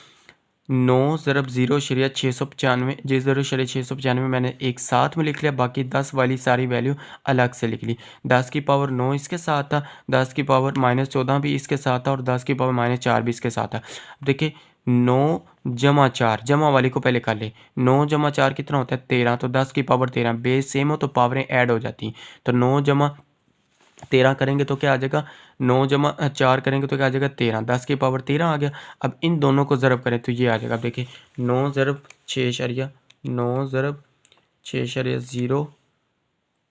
9 ज़रब 0.695 जी 0.695 मैंने एक साथ में लिख लिया, बाकी 10 वाली सारी वैल्यू अलग से लिख ली। 10 की पावर 9 इसके साथ था, 10 की पावर -14 भी इसके साथ था और 10 की पावर -4 भी इसके साथ था। अब देखिए 9 जमा 4 जमा वाली को पहले कर ले। 9 जमा 4 कितना होता है 13, तो 10 की पावर 13 बेस सेम हो तो पावरें ऐड हो जाती हैं। तो 9 जमा 13 करेंगे तो क्या आ जाएगा 9 जमा 4 करेंगे तो क्या आ जाएगा 13, 10 की पावर 13 आ गया। अब इन दोनों को ज़रब करें तो ये आ जाएगा। अब देखिए 9 ज़रब 6 ज़रब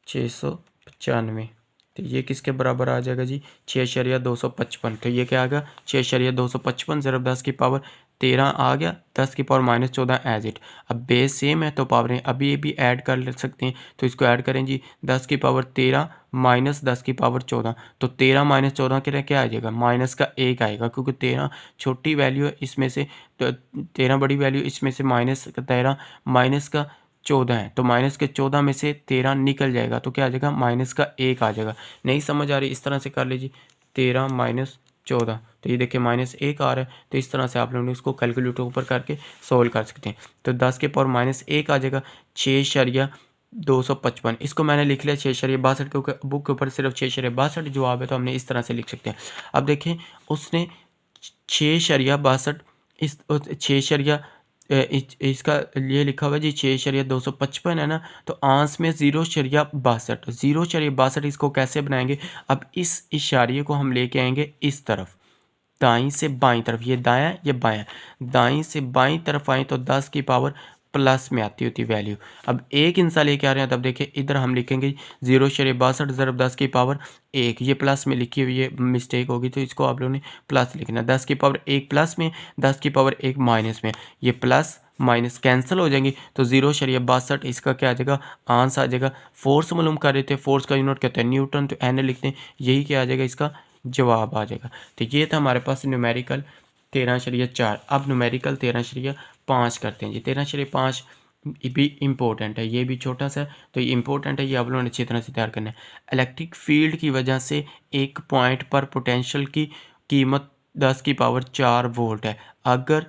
6.95 तो ये किसके बराबर आ जाएगा जी 6.255। तो ये क्या आ गया 6.255 ज़रब 10 की पावर 13 आ गया, 10 की पावर -14 एज इट। अब बेस सेम है तो पावरें अभी ये भी ऐड कर ले सकते हैं, तो इसको ऐड करें जी 10 की पावर 13 माइनस 10 की पावर 14, तो 13 माइनस 14 के लिए क्या आ जाएगा माइनस का 1 आएगा, क्योंकि 13 छोटी वैल्यू है इसमें से, तो 13 बड़ी वैल्यू इसमें से माइनस 13 माइनस का 14 है, तो माइनस के 14 में से 13 निकल जाएगा तो क्या आ जाएगा माइनस का 1 आ जाएगा। नहीं समझ आ रही इस तरह से कर लीजिए 13 माइनस 14, तो ये देखिए -1 आ रहा है। तो इस तरह से आप लोगों ने इसको कैलकुलेटर ऊपर करके सोल्व कर सकते हैं। तो 10 के पावर -1 आ जाएगा 6.255, इसको मैंने लिख लिया 6.62 के बुक के ऊपर सिर्फ 6.62 जवाब है, तो हमने इस तरह से लिख सकते हैं। अब देखें उसने 6.62 इस 6 इसका ये लिखा हुआ है जी 6.255 है ना, तो आंस में 0.62 इसको कैसे बनाएंगे। अब इस इशारे को हम लेके आएंगे इस तरफ, दाईं से बाईं तरफ, ये दायां ये बायां, दाईं से बाईं तरफ आए तो 10 की पावर प्लस में आती होती वैल्यू। अब एक इंसा लेके आ रहे हैं, तब देखिए इधर हम लिखेंगे 0.62 ज़रब 10 की पावर 1, ये प्लस में लिखी हुई है मिस्टेक होगी, तो इसको आप लोगों ने प्लस लिखना। 10 की पावर 1 प्लस में, 10 की पावर 1 माइनस में, ये प्लस माइनस कैंसिल हो जाएंगी, तो 0.62 इसका क्या आ जाएगा आंसर आ जाएगा। फोर्स मालूम कर रहे थे, फोर्स का यूनिट कहते हैं न्यूटन, तो एन लिखते हैं, यही क्या आ जाएगा इसका जवाब आ जाएगा। तो ये था हमारे पास न्यूमेरिकल 13.4। अब न्यूमेरिकल 13.5 करते हैं जी। 13.5 भी इम्पोर्टेंट है, ये भी छोटा सा तो ये इम्पोर्टेंट है, ये आप लोगों ने अच्छी तरह से तैयार करना है। इलेक्ट्रिक फील्ड की वजह से एक पॉइंट पर पोटेंशियल की कीमत 10 की पावर 4 वोल्ट है। अगर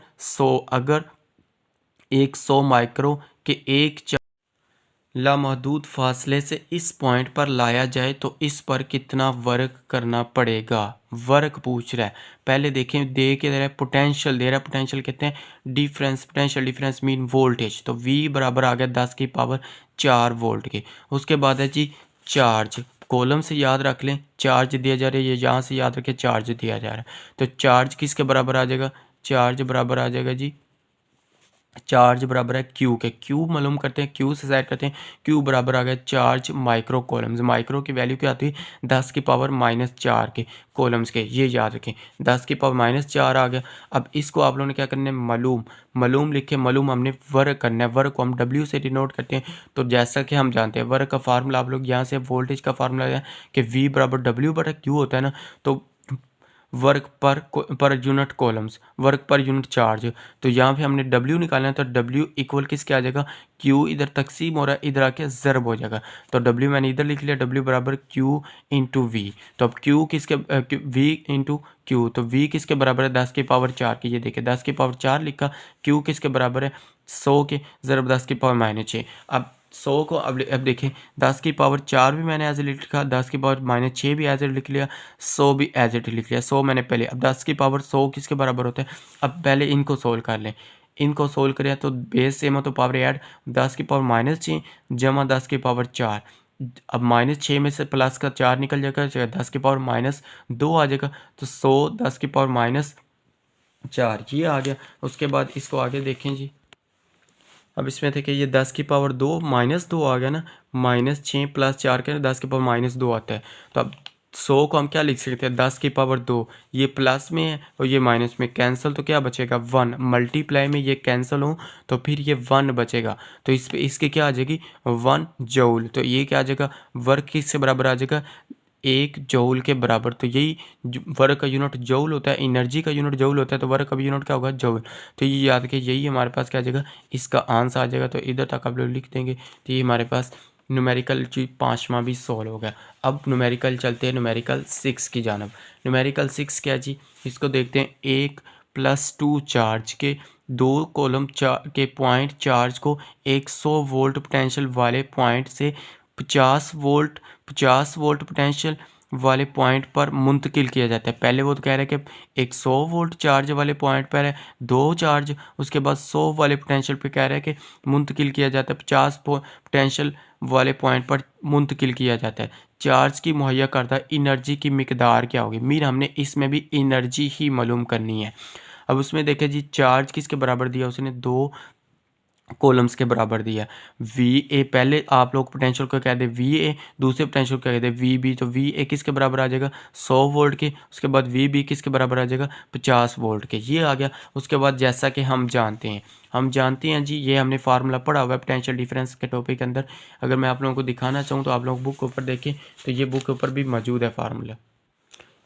100 माइक्रो के एक लामहदूद फासले से इस पॉइंट पर लाया जाए तो इस पर कितना वर्क करना पड़ेगा। वर्क पूछ रहा है, पहले देखें दे के दे रहा है पोटेंशियल दे रहा है, पोटेंशियल कहते हैं difference, potential difference mean voltage, तो V बराबर आ गया 10 की पावर 4 वोल्ट के। उसके बाद है जी चार्ज, कॉलम से याद रख लें चार्ज दिया जा रहा है, ये यहाँ से याद रखें चार्ज दिया जा रहा है, तो चार्ज किसके बराबर आ जाएगा, चार्ज बराबर आ जाएगा जी चार्ज बराबर है क्यू के, क्यू मालूम करते हैं, क्यू से सेट करते हैं, क्यू बराबर आ गया चार्ज माइक्रो कॉलम्स, माइक्रो की वैल्यू क्या आती है 10 की पावर -4 के कॉलम्स के, ये याद रखें 10 की पावर -4 आ गया। अब इसको आप लोगों ने क्या करना है मालूम लिखे, मालूम हमने वर्क करना है, वर्क को हम W से डिनोट करते हैं। तो जैसा कि हम जानते हैं वर्क का फार्मूला आप लोग यहाँ से वोल्टेज का फार्मूला है कि V बराबर W/Q होता है ना, तो work per unit columns, work per unit charge, तो यहाँ पे हमने W निकालना है, तो W इक्वल किसके आ जाएगा Q इधर तकसीम हो रहा है, इधर आके ज़रब हो जाएगा, तो W मैंने इधर लिख लिया W बराबर Q इंटू V। तो अब Q किसके V इंटू Q, तो V किसके बराबर है 10 की पावर 4 की, ये देखिए 10 की पावर 4 लिखा, Q किसके बराबर है 100 के ज़रब 10 की पावर -6। अब 100 को अब देखें 10 की पावर 4 भी मैंने एज ए लिखा, 10 की पावर -6 भी एज ए लिख लिया, 100 भी एज इट लिख लिया। 100 मैंने पहले, अब 10 की पावर 100 किसके बराबर होता है, अब पहले इनको सोल्व कर लें, इनको सोल्व करें तो बेस सेम हो तो पावर ऐड 10 की पावर -6 जमा 10 की पावर 4, अब -6 में से प्लस का 4 निकल जाएगा, 10 की पावर -2 आ जाएगा, तो 100 10 की पावर -4 ये आ गया। उसके बाद इसको आगे देखें जी, अब इसमें देखिए ये 10 की पावर 2 -2 आ गया ना, -6 + 4 के 10 की पावर -2 आता है। तो अब 100 को हम क्या लिख सकते हैं 10 की पावर 2, ये प्लस में है और ये माइनस में, कैंसिल तो क्या बचेगा 1, मल्टीप्लाई में ये कैंसिल हो तो फिर ये 1 बचेगा, तो इस पे इसके क्या आ जाएगी 1 जूल, तो ये क्या आ जाएगा वर्क किससे बराबर आ जाएगा 1 जूल के बराबर। तो यही वर्क का यूनिट जूल होता है, एनर्जी का यूनिट जूल होता है, तो वर्क का यूनिट क्या होगा? जूल। तो ये याद रखिए, यही हमारे पास क्या आ जाएगा? इसका आंसर आ जाएगा। तो इधर तक आप लोग लिख देंगे। तो ये हमारे पास न्यूमेरिकल चीज 5वां भी सॉल्व हो गया। अब न्यूमेरिकल चलते हैं न्यूमेरिकल 6 की जानब। न्यूमेरिकल 6 क्या जी? इसको देखते हैं। 1+2 चार्ज के 2 कॉलम के पॉइंट चार्ज को 100 वोल्ट पोटेंशियल वाले पॉइंट से 50 वोल्ट पोटेंशियल वाले पॉइंट पर मुंतकिल किया जाता है। पहले वो तो कह रहे हैं कि 100 वोल्ट चार्ज वाले पॉइंट पर है 2 चार्ज, उसके बाद 100 वाले पोटेंशियल पे कह रहा है कि मुंतकिल किया जाता है 50 पोटेंशियल वाले पॉइंट पर मुंतकिल किया जाता है। चार्ज की मुहैया करदा एनर्जी की मिकदार क्या होगी? मीन हमने इसमें भी एनर्जी ही मालूम करनी है। अब उसमें देखें जी, चार्ज किसके बराबर दिया उसने? 2 कॉलम्स के बराबर दिया। वी ए, पहले आप लोग पोटेंशियल को कह दे वी ए, दूसरे पोटेंशियल को कह दे वी बी। तो वी ए किसके बराबर आ जाएगा? 100 वोल्ट के। उसके बाद वी बी किसके बराबर आ जाएगा? 50 वोल्ट के। ये आ गया। उसके बाद जैसा कि हम जानते हैं जी, ये हमने फार्मूला पढ़ा हुआ है पोटेंशियल डिफरेंस के टॉपिक के अंदर। अगर मैं आप लोगों को दिखाना चाहूँ तो आप लोग बुक के ऊपर देखें, तो ये बुक के ऊपर भी मौजूद है फार्मूला।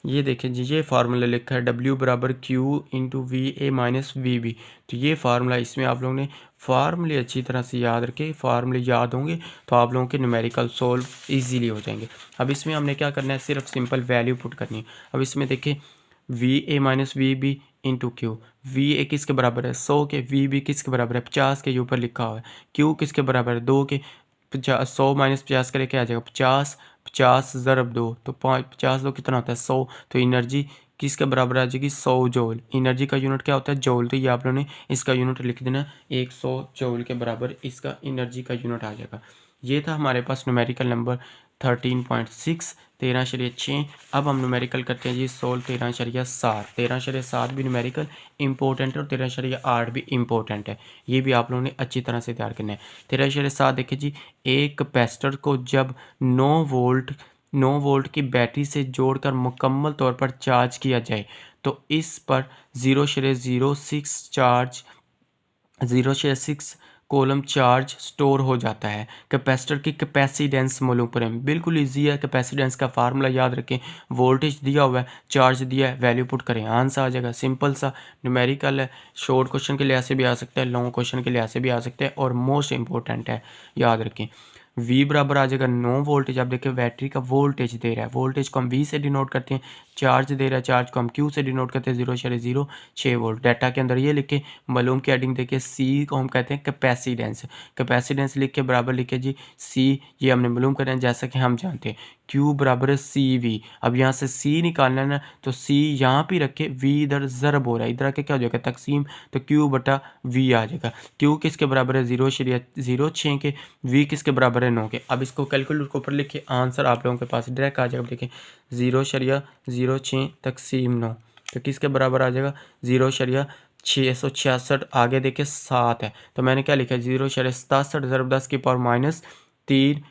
ये देखें जी, ये फार्मूला लिखा है W बराबर Q into V A minus V B. तो ये फार्मूला, इसमें आप लोगों ने फार्मूले अच्छी तरह से याद रखे। फार्मूले याद होंगे तो आप लोगों के न्यूमेरिकल सोल्व इजीली हो जाएंगे। अब इसमें हमने क्या करना है? सिर्फ सिंपल वैल्यू पुट करनी है। अब इसमें देखें, V A minus V B into Q. V A किसके बराबर है? 100 के। वी बी किसके बराबर है? 50 के। ये ऊपर लिखा हुआ है। क्यू किसके बराबर है? 2 के। 100 माइनस 50 करे क्या आ जाएगा? 50। 50 ज़रब 2, तो 50 दो कितना होता है? 100। तो एनर्जी किसके बराबर आ जाएगी? 100 जूल। एनर्जी का यूनिट क्या होता है? जूल। तो ये आप लोगों ने इसका यूनिट लिख देना, 100 जूल के बराबर इसका एनर्जी का यूनिट आ जाएगा। ये था हमारे पास न्यूमेरिकल नंबर 13.6, 13.6। अब हम न्यूमेरिकल करते हैं जी सोल्व 13.7। 13.7 भी न्यूमेरिकल इंपॉर्टेंट है और 13.8 भी इंपॉर्टेंट है। ये भी आप लोगों ने अच्छी तरह से तैयार करना है। 13.7 देखिए जी, एक कैपेसिटर को जब 9 वोल्ट की बैटरी से जोड़कर मुकम्मल तौर पर चार्ज किया जाए तो इस पर 0.06 कॉलम चार्ज स्टोर हो जाता है। कैपेसिटर की कैपेसिटेंस मालूम करें। बिल्कुल इजी है। कैपेसिटेंस का फार्मूला याद रखें। वोल्टेज दिया हुआ है, चार्ज दिया है, वैल्यू पुट करें, आंसर आ जाएगा। सिंपल सा न्यूमेरिकल है। शॉर्ट क्वेश्चन के लिहाज से भी आ सकता है, लॉन्ग क्वेश्चन के लिहाज से भी आ सकता है, और मोस्ट इंपॉर्टेंट है, याद रखें। V बराबर आ जाएगा 9 वोल्टेज। आप देखिए बैटरी का वोल्टेज दे रहा है, वोल्टेज को हम V से डिनोट करते हैं। चार्ज दे रहा है, चार्ज को हम Q से डिनोट करते हैं, 0.06 वोल्ट। डाटा के अंदर ये लिखे, मालूम की एडिंग देखिए, C को हम कहते हैं कैपेसिटेंस। कैपेसिटेंस लिख के बराबर लिखे जी C, ये हमने मालूम करना है जैसा कि हम जानते हैं। Q बराबर है CV। अब यहाँ से C निकालना है ना, तो C यहाँ पे रखे, V इधर ज़रब हो रहा है, इधर आके क्या हो जाएगा? तकसीम। तो Q बटा V आ जाएगा। Q किसके बराबर है? 0.06 के। V किसके बराबर है? 9 के। अब इसको कैलकुलेटर के ऊपर लिखे, आंसर आप लोगों के पास डायरेक्ट आ जाएगा। देखें 0.06 तकसीम 9, तो किसके बराबर आ जाएगा? 0.666। आगे देखें 7 है, तो मैंने क्या लिखा है? 0.67 ज़रब 10 की पावर माइनस 3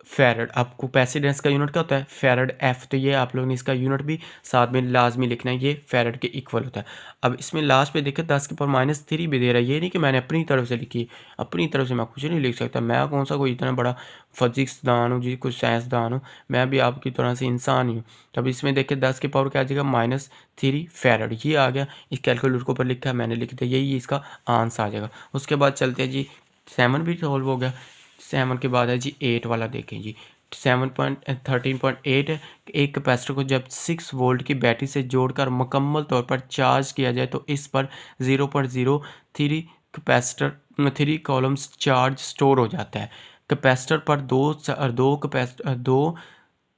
फैरड। आपको कैपेसिटेंस का यूनिट क्या होता है? Farad F। तो ये आप लोगों ने इसका यूनिट भी साथ में लाजमी लिखना है, ये फैरड के इक्वल होता है। अब इसमें लास्ट पे देखिए 10 की पावर माइनस 3 भी दे रहा है। ये नहीं कि मैंने अपनी तरफ से लिखी, अपनी तरफ से मैं कुछ नहीं लिख सकता। मैं कौन सा कोई इतना बड़ा फिजिक्सदान हूँ जी, कुछ साइंसदान हूँ। मैं भी आपकी तरह से इंसान ही हूँ। तो अब इसमें देखिए 10 की पावर क्या आ जाएगा? -3 फैरड। ये आ गया, इस कैलकुलेटर के ऊपर लिखा है, मैंने लिख दिया, यही इसका आंसर आ जाएगा। उसके बाद चलते हैं जी, 7 भी सॉल्व हो गया। 7 के बाद है जी 8 वाला। देखें जी 13.8 है। एक कैपेसिटर को जब 6 वोल्ट की बैटरी से जोड़कर मुकम्मल तौर पर चार्ज किया जाए तो इस पर 0.03 कैपेसिटर 3 कॉलम्स चार्ज स्टोर हो जाता है। कैपेसिटर पर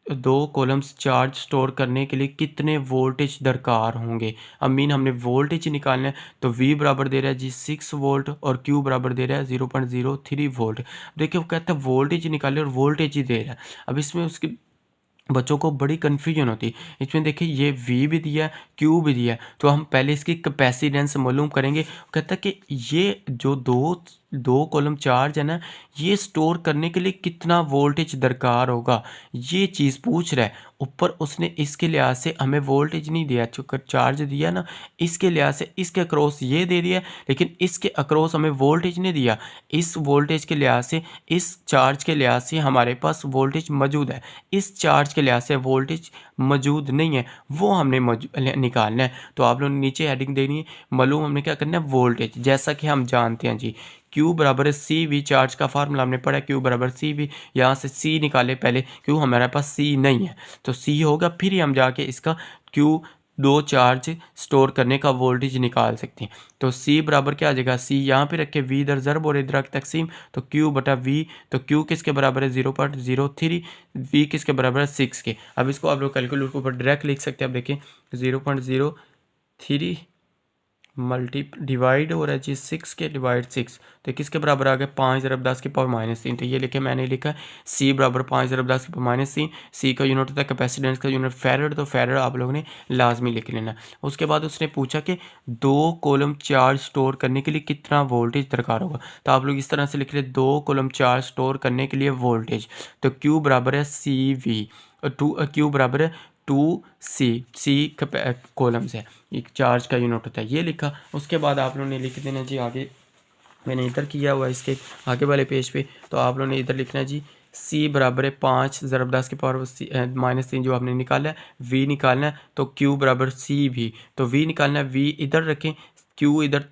दो कॉलम्स चार्ज स्टोर करने के लिए कितने वोल्टेज दरकार होंगे? अब मीन हमने वोल्टेज निकालना है, तो V बराबर दे रहा है जी 6 वोल्ट और Q बराबर दे रहा है 0.03 वोल्ट। देखिए वो कहता है वोल्टेज निकाले और वोल्टेज ही दे रहा है। अब इसमें उसके बच्चों को बड़ी कन्फ्यूजन होती है। इसमें देखिए ये V भी दिया है, Q भी दिया है, तो हम पहले इसकी कैपेसिटेंस मालूम करेंगे। कहता है कि ये जो दो दो कॉलम चार्ज है ना, ये स्टोर करने के लिए कितना वोल्टेज दरकार होगा, ये चीज़ पूछ रहा है। ऊपर उसने इसके लिहाज से हमें वोल्टेज नहीं दिया, चूँकि चार्ज दिया ना, इसके लिहाज से इसके अक्रॉस ये दे दिया, लेकिन इसके अक्रॉस हमें वोल्टेज नहीं दिया। इस वोल्टेज के लिहाज से, इस चार्ज के लिहाज से हमारे पास वोल्टेज मौजूद है, इस चार्ज के लिहाज से वोल्टेज मौजूद नहीं है, वो हमने निकालना है। तो आप लोगों ने नीचे हेडिंग देनी है, मालूम हमने क्या करना है वोल्टेज। जैसा कि हम जानते हैं जी, Q बराबर है सी वी, चार्ज का फार्मूला हमने पढ़ा, Q बराबर सी वी। यहाँ से C निकाले पहले, क्यों हमारे पास C नहीं है, तो C होगा, फिर ही हम जाके इसका Q दो चार्ज स्टोर करने का वोल्टेज निकाल सकते हैं। तो C बराबर क्या आ जाएगा, C यहाँ पे रखे, V इधर ज़रब और इधर तकसीम, तो Q बटा V, तो Q किसके बराबर है 0.03, V किसके बराबर है 6 के। अब इसको आप लोग कैलकुलेटर के ऊपर डायरेक्ट लिख सकते हैं। अब देखें 0.03 डिवाइड हो रहा है जी 6 के डिवाइड 6, तो किसके बराबर आ गया 5 ज़रब 10 की पावर -3। तो ये लिखे, मैंने लिखा C बराबर 5 ज़रब 10 की पावर -3। C का यूनिट होता है कैपेसिटेंस का यूनिट फैरड, तो फैरड आप लोगों ने लाजमी लिख लेना। उसके बाद उसने पूछा कि दो कॉलम चार्ज स्टोर करने के लिए कितना वोल्टेज दरकार होगा, तो आप लोग इस तरह से लिख ले, दो कॉलम चार्ज स्टोर करने के लिए वोल्टेज, तो Q बराबर है CV, Q बराबर है 2C कॉलम्स है, एक चार्ज का यूनिट होता है, ये लिखा। उसके बाद आप लोगों ने लिख देना जी आगे, मैंने इधर किया हुआ है इसके आगे वाले पेज पे, तो आप लोगों ने इधर लिखना है जी C बराबर है 5 ज़रब 10 की पावर -3 जो आपने निकाला है, V निकालना है, तो Q बराबर CV, तो V निकालना है, V इधर रखें, Q इधर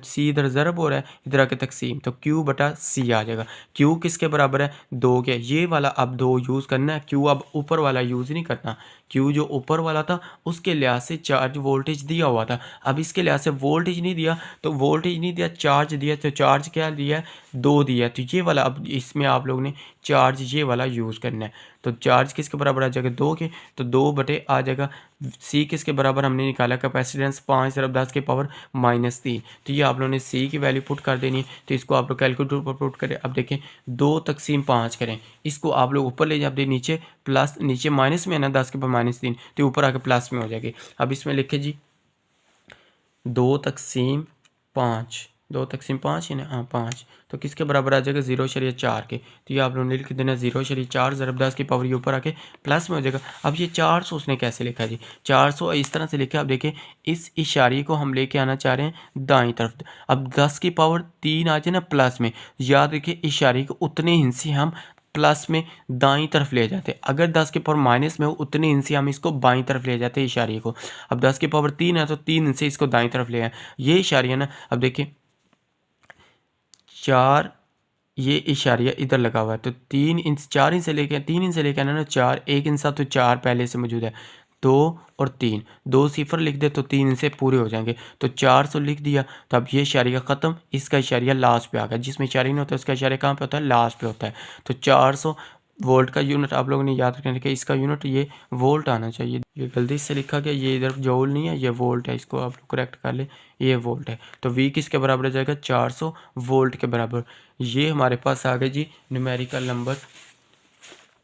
C इधर ज़रब हो रहा है, इधर आके तकसीम, तो Q बटा C आ जाएगा। Q किसके बराबर है 2 के, ये वाला अब 2 यूज़ करना है, Q अब ऊपर वाला यूज़ नहीं करना। Q जो ऊपर वाला था उसके लिहाज से चार्ज वोल्टेज दिया हुआ था, अब इसके लिहाज से वोल्टेज नहीं दिया, तो वोल्टेज नहीं दिया, चार्ज दिया, तो चार्ज क्या दिया है 2 दिया, तो ये वाला अब इसमें आप लोग ने चार्ज ये वाला यूज़ करना है। तो चार्ज किसके बराबर आ जाएगा 2 के, तो 2 बटे आ जाएगा C किसके बराबर हमने निकाला कैपेसिटेंस 5 ज़रब 10 की पावर -3, तो ये आप लोगों ने C की वैल्यू पुट कर देनी है। तो इसको आप लोग कैलकुलेटर पर पुट करें। अब देखें 2 तकसीम 5 करें, इसको आप लोग ऊपर ले जाए, अपने नीचे प्लस, नीचे माइनस में है ना 10 के पावर -3, तो ऊपर आके प्लस में हो जाएगी। अब इसमें लिखे जी 2 तकसीम 5, 2 तकसीम 5 है ना, हाँ 5, तो किसके बराबर आ जाएगा 0.4 के, तो ये आप लोगों ने लिख देना 0.4 ज़रब 10 की पावर, ये ऊपर आके प्लस में हो जाएगा। अब ये 400 उसने कैसे लिखा जी, 400 इस तरह से लिखा। अब देखें इस इशारे को हम लेके आना चाह रहे हैं दाईं तरफ, अब 10 की पावर 3 आ जाए ना प्लस में, याद रखिए इशारे को उतने हिस्से हम प्लस में दाईं तरफ ले जाते, अगर 10 की पावर माइनस में हो उतने हिस्से हम इसको बाईं तरफ ले जाते हैं इशारे को। अब 10 की पावर 3 है तो 3 हिस्से इसको दाईं तरफ ले आए, ये इशारिया ना। अब देखिए 4, ये इशारिया इधर लगा हुआ है, तो 3 इंच 4 इंच से लेके 3 इंच से लेके आना ना 4, 1 इंच तो 4 पहले से मौजूद है, 2 और 3, 2 सिफर लिख दे तो 3 इंच से पूरे हो जाएंगे, तो 400 लिख दिया। तो अब ये इशारिया ख़त्म, इसका इशारिया लास्ट पे आ गया, जिसमें इशारिया नहीं होता उसका इशारिया कहाँ पे होता है, लास्ट पे होता है। तो 400 वोल्ट का यूनिट आप लोगों ने याद रखना कि इसका यूनिट ये वोल्ट आना चाहिए, ये गलती से लिखा गया, ये इधर जूल नहीं है, ये वोल्ट है, इसको आप लोग करेक्ट कर ले, ये वोल्ट है। तो V किसके बराबर आ जाएगा 400 वोल्ट के बराबर। ये हमारे पास आ गया जी न्यूमेरिकल नंबर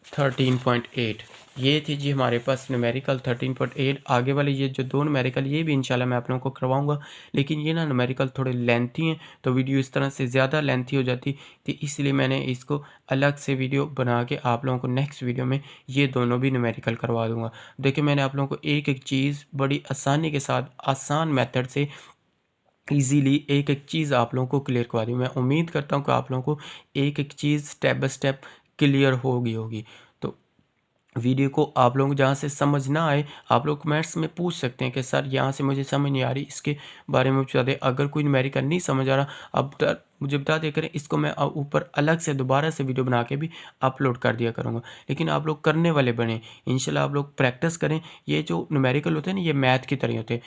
13.8, ये थी जी हमारे पास न्यूमेरिकल 13.8। आगे वाले ये जो दो न्यूमेरिकल ये भी इंशाल्लाह मैं आप लोगों को करवाऊंगा, लेकिन ये ना न्यूमेरिकल थोड़े लेंथी हैं, तो वीडियो इस तरह से ज़्यादा लेंथी हो जाती थी, इसलिए मैंने इसको अलग से वीडियो बना के आप लोगों को नेक्स्ट वीडियो में ये दोनों भी न्यूमेरिकल करवा दूँगा। देखिए मैंने आप लोगों को एक एक चीज़ बड़ी आसानी के साथ आसान मेथड से ईज़िली एक एक चीज़ आप लोगों को क्लियर करवा दी। मैं उम्मीद करता हूँ कि आप लोगों को एक एक चीज़ स्टेप बाय स्टेप क्लियर होगी। तो वीडियो को आप लोगों को जहाँ से समझ ना आए, आप लोग कमेंट्स में पूछ सकते हैं कि सर यहाँ से मुझे समझ नहीं आ रही, इसके बारे में बता दें। अगर कोई न्यूमेरिकल नहीं समझ आ रहा, अब मुझे बता दिया करें, इसको मैं ऊपर अलग से दोबारा से वीडियो बना के भी अपलोड कर दिया करूँगा। लेकिन आप लोग करने वाले बने, इंशाल्लाह आप लोग प्रैक्टिस करें। ये जो न्यूमेरिकल होते हैं ना, ये मैथ की तरह होते हैं,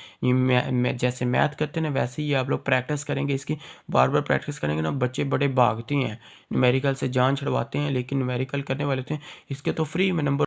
ये जैसे मैथ करते हैं ना वैसे ही आप लोग प्रैक्टिस करेंगे, इसकी बार बार प्रैक्टिस करेंगे ना, बच्चे बड़े भागते हैं न्यूमेरिकल से, जान छुड़वाते हैं, लेकिन न्यूमेरिकल करने वाले होते हैं। इसके तो फ्री में नंबर